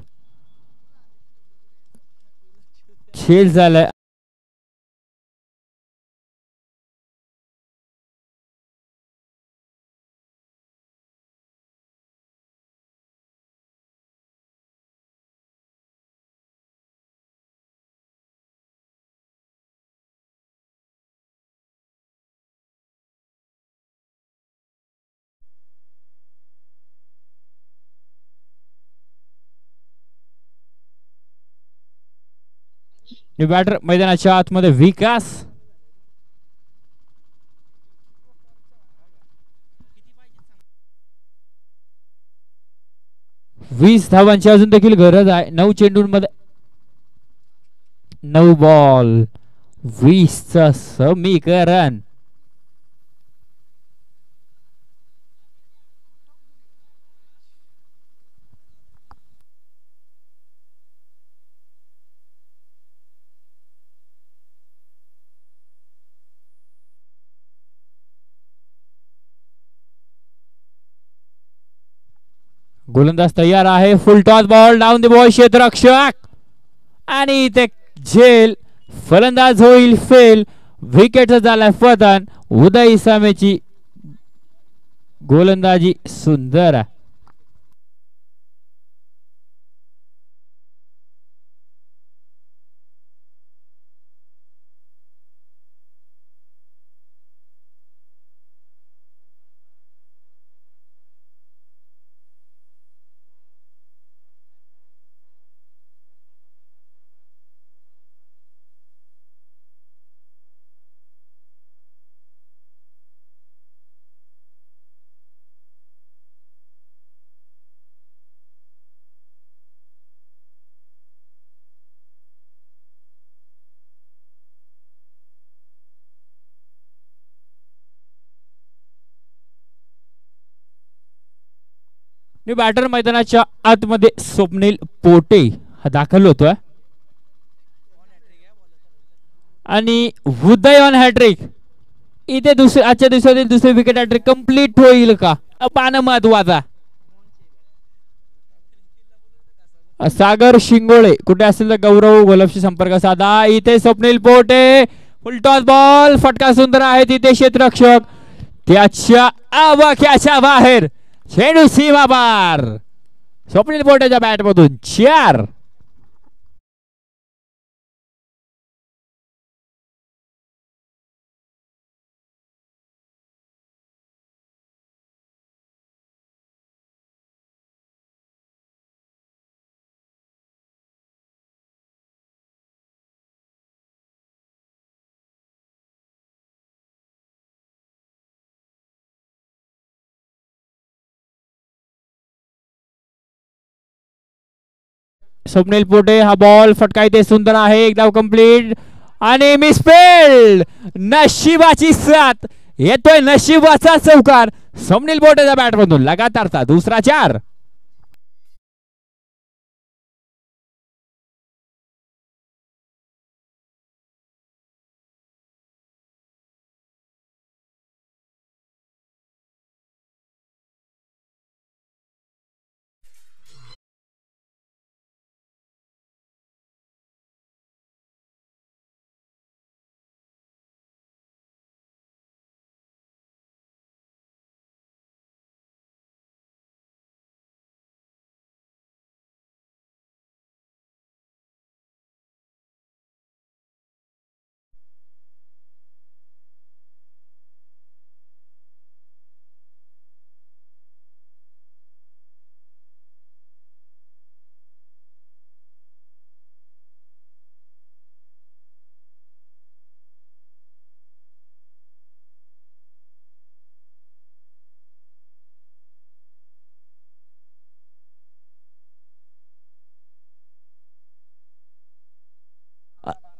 खेळ झालाय. बॅटर मैदानाच्या आतमध्ये विकास. वीस धावांची अजून देखील गरज आहे. 9 चेंडूंमध्ये 9 बॉल, 20चं समीकरण. गोलंदाज तयार आहे, full toss ball, down the ball, क्षेत्ररक्षक आणि इथे झेल, फलंदाज होईल फेल, विकेटचा झालाय पतन. उदय इसामेची गोलंदाजी सुंदर आहे. बॅटर मैदानाच्या आतमध्ये स्वप्नील पोटे हा दाखल होतोय आणि उदय ऑन हॅट्रिक. इथे आजच्या दिवसातील दुसरी विकेट हॅट्रिक कंप्लीट होईल का, पान महत्वाचा. सागर शिंगोळे कुठे असेल तर गौरव गोलफशी संपर्क साधा. इथे स्वप्नील पोटे, फुल टॉस बॉल, फटका सुंदर आहे, तिथे क्षेत्ररक्षक त्याच्या आवाक्याच्या बाहेर, चेंडू सीमा पार. स्वप्नील पोटेच्या बॅट मधून 4. स्वप्नील पोटे हा बॉल, फटका इथे सुंदर आहे, एक धाव कंप्लीट आणि मिसफील्ड. नशिबाची साथ, येतोय नशिबाचा चौकार स्वप्नील पोटेच्या बॅट मधून, लगातारचा दुसरा 4.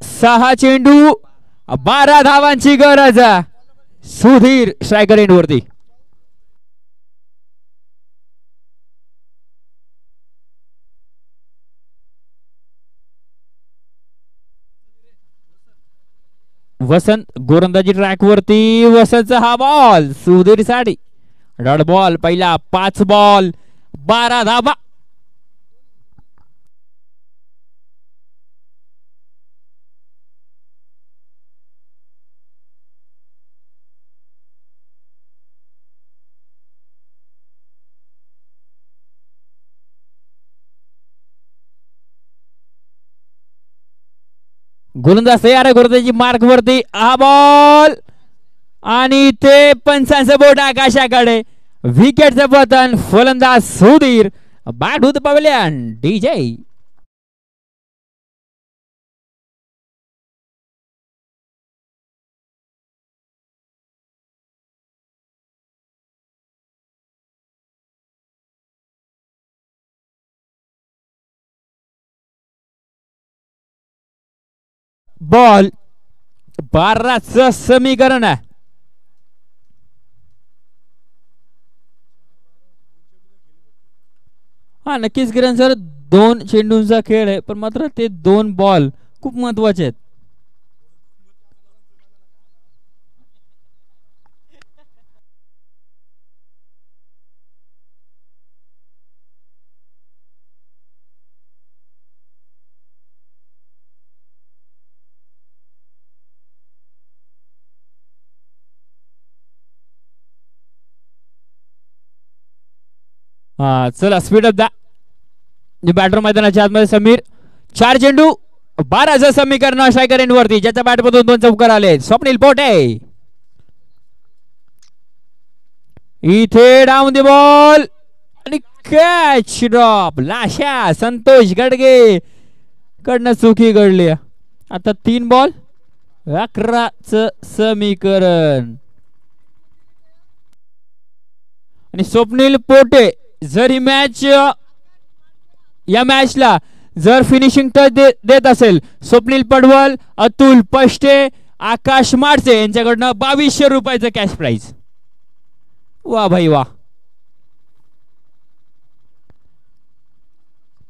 6 चेंडू 12 धावांची गरज. सुधीर स्ट्रायकर एंड वरती. वसंत गोलंदाजी ट्रॅक वरती. वसंतचा हा बॉल सुधीर साठी डॉट बॉल. पहिला 5 बॉल 12 धावा. गोलंदाज तयार आहे. गोलंदाजी मार्क वरती हा बॉल आणि ते पंचांचं बोट आकाशाकडे. विकेटचं पतन. फलंदाज Sudhir. Back to the pavilion DJ. Ball 12चं समीकरण आहे. हा नक्कीच किरण सर 2 चेंडूंचा खेळ आहे पण मात्र ते 2 बॉल खूप महत्वाचे आहेत. हा चला स्पीड अप दा. बॅटर मैदानाच्या आतमध्ये समीर. 4 चेंडू 12चं समीकरण स्ट्रायकर एंड वरती. ज्याच्या बॅटमधून 2 चौकार आले. स्वप्नील पोटे. इथे डाऊन द बॉल आणि कॅच ड्रॉप. लाशा संतोष गडगे कडनं चुकी घडली. आता 3 बॉल 11चं समीकरण. आणि स्वप्नील पोटे जर ही मॅच या मॅचला जर फिनिशिंग टच देत असेल स्वप्नील पडवल, अतुल पष्टे, आकाश माडसे यांच्याकडनं 2200 रुपयाचं कॅश प्राइज. वा भाई वा.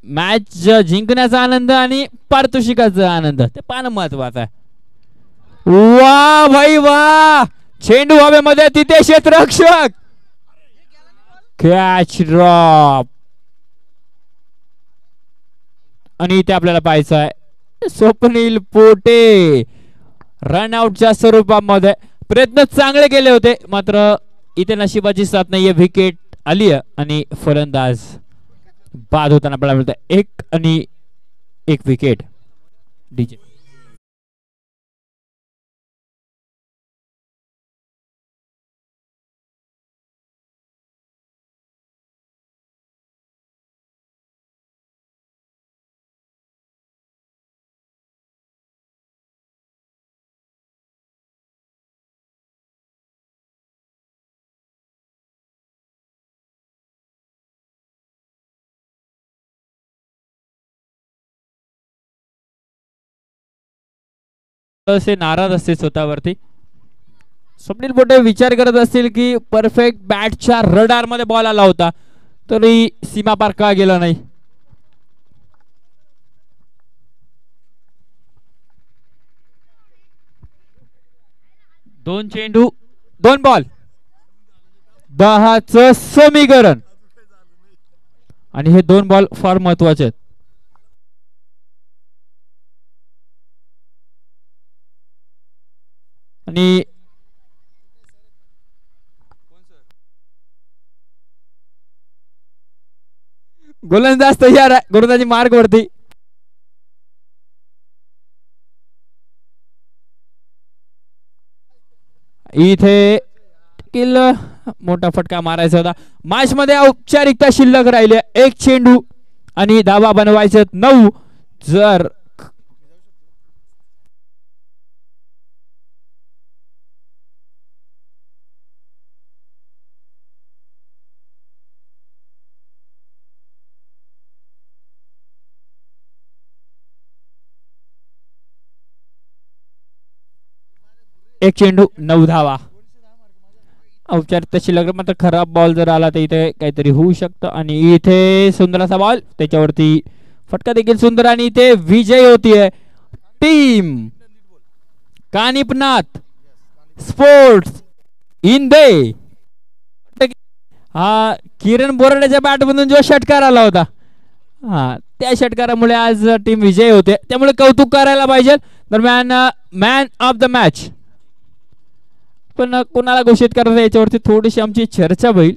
मॅच जिंकण्याचा आनंद आणि पारितोषिकाचा आनंद ते पाहणं महत्वाचं आहे. वा भाई वा. चेंडू हवेमध्ये तिथे क्षेत्ररक्षक. Catch drop. आणि इथे आपल्याला पाहायचं आहे स्वप्नील पोटे रनआउटच्या स्वरूपामध्ये. प्रयत्न चांगले केले होते मात्र इथे नशिबाची साथ नाहीये. विकेट आली आणि फलंदाज बाद होताना आपल्याला मिळतं 1 आणि 1 विकेट. डीजे असे नाराज असते स्वतःवरती. स्वप्नील पोटे विचार करत असतील की परफेक्ट बॅटच्या रडार मध्ये बॉल आला होता तरी सीमा पार का गेला नाही. दोन चेंडू 2 बॉल 10चं समीकरण. आणि हे 2 बॉल फार महत्वाचे आहेत. आणि गोलंदाज तयार आहे. गोलंदाजी मार्ग वरती. इथे किल मोठा फटका मारायचा होता. मॅच मध्ये औपचारिकता शिल्लक राहिले. 1 चेंडू आणि धावा बनवायचे 9. जर एक चेंडू 9 धावा. औपचारिकता शिल्लक मात्र खराब बॉल जर आला तर इथे काहीतरी होऊ शकतं आणि इथे सुंदर असा बॉल त्याच्यावरती फटका देखील सुंदर आणि इथे विजय होतीये टीम कानिपनाथ स्पोर्ट्स इंदे. हा किरण बोराड्याच्या बॅट मधून जो षटकार आला होता हा त्या षटकारामुळे आज टीम विजय होते त्यामुळे कौतुक करायला पाहिजे. दरम्यान मॅन ऑफ द मॅच पण कोणाला घोषित करायचं याच्यावरती थोडीशी आमची चर्चा होईल.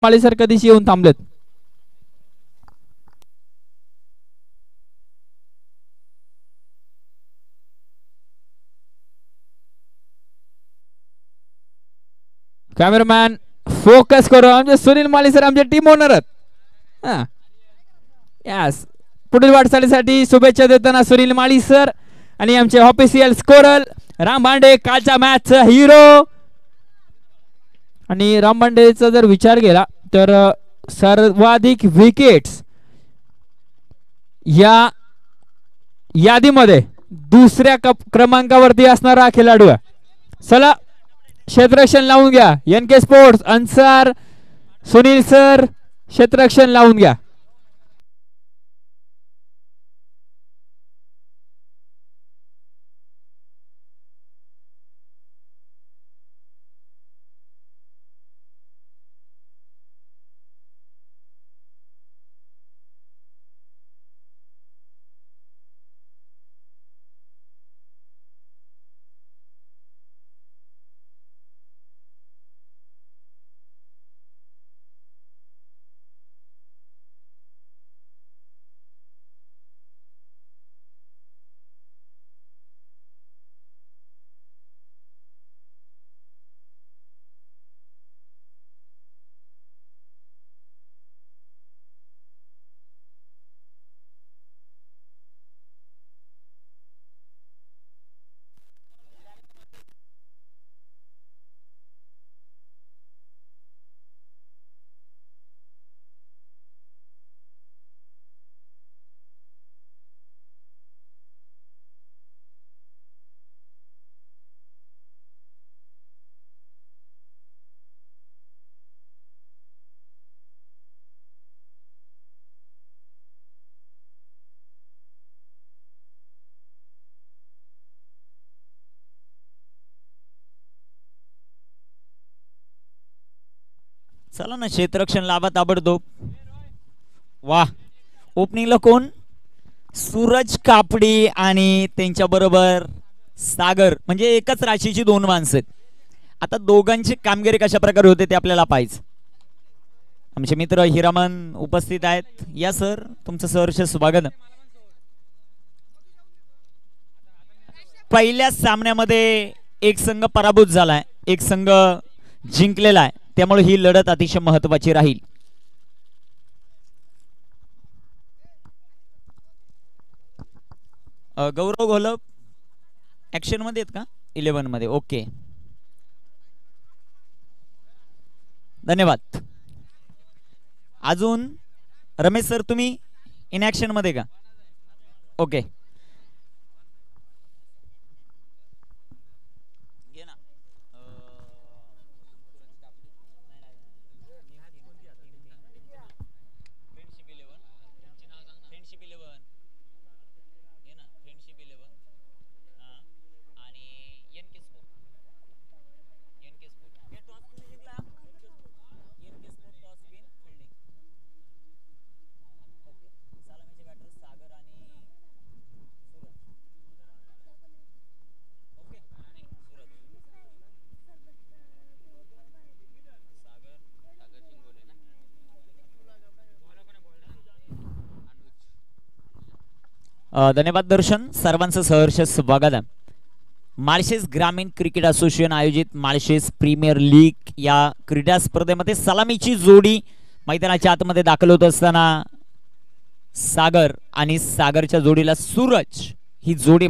माळी सर कधीशी येऊन थांबलेत. कॅमेरामॅन फोकस करू आमचे सुनील माळी सर आमचे टीम ओनर आहेत. यस पुढील वाटचालीसाठी शुभेच्छा देताना सुनील माळी सर आणि आमचे ऑफिशियल स्कोरर राम भांडे कालच्या मॅचचा हिरो. आणि राम भांडेचा जर विचार केला तर सर्वाधिक विकेट्स या यादीमध्ये दुसऱ्या क्रमांकावरती असणारा खेळाडू आहे. चला क्षेत्ररक्षण लावून घ्या एन के स्पोर्ट्स अन्सार सुनील सर क्षेत्ररक्षण लावून घ्या. चला ना क्षेत्ररक्षण लाभा ताबडतोब. वाह ओपनिंगला कोण सूरज कापडी आणि त्यांच्या बरोबर सागर म्हणजे एकच राशीची दोन माणसं आहेत. आता दोघांची कामगिरी कशा प्रकारे होते ते आपल्याला पाहिजे. आमचे मित्र हिरामन उपस्थित आहेत. या सर तुमचं सहर्ष स्वागत. पहिल्या सामन्यामध्ये एक संघ पराभूत झालाय एक संघ जिंकलेला आहे त्यामुळे ही लढत अतिशय महत्त्वाची राहील. गौरव घोलप ऍक्शन मध्ये आहेत का 11 मध्ये. ओके धन्यवाद. अजून रमेश सर तुम्ही इन ऍक्शन मध्ये का? ओके धन्यवाद दर्शन, सर्वांचं सहर्ष स्वागत आहे. माळशेज ग्रामीण क्रिकेट असोसिएशन आयोजित माळशेज प्रीमियर लीग या क्रीडा स्पर्धेमध्ये सलामीची जोडी मैदानाच्या आतमध्ये दाखल होत असताना सागर आणि सागरच्या जोडीला सूरज ही जोडी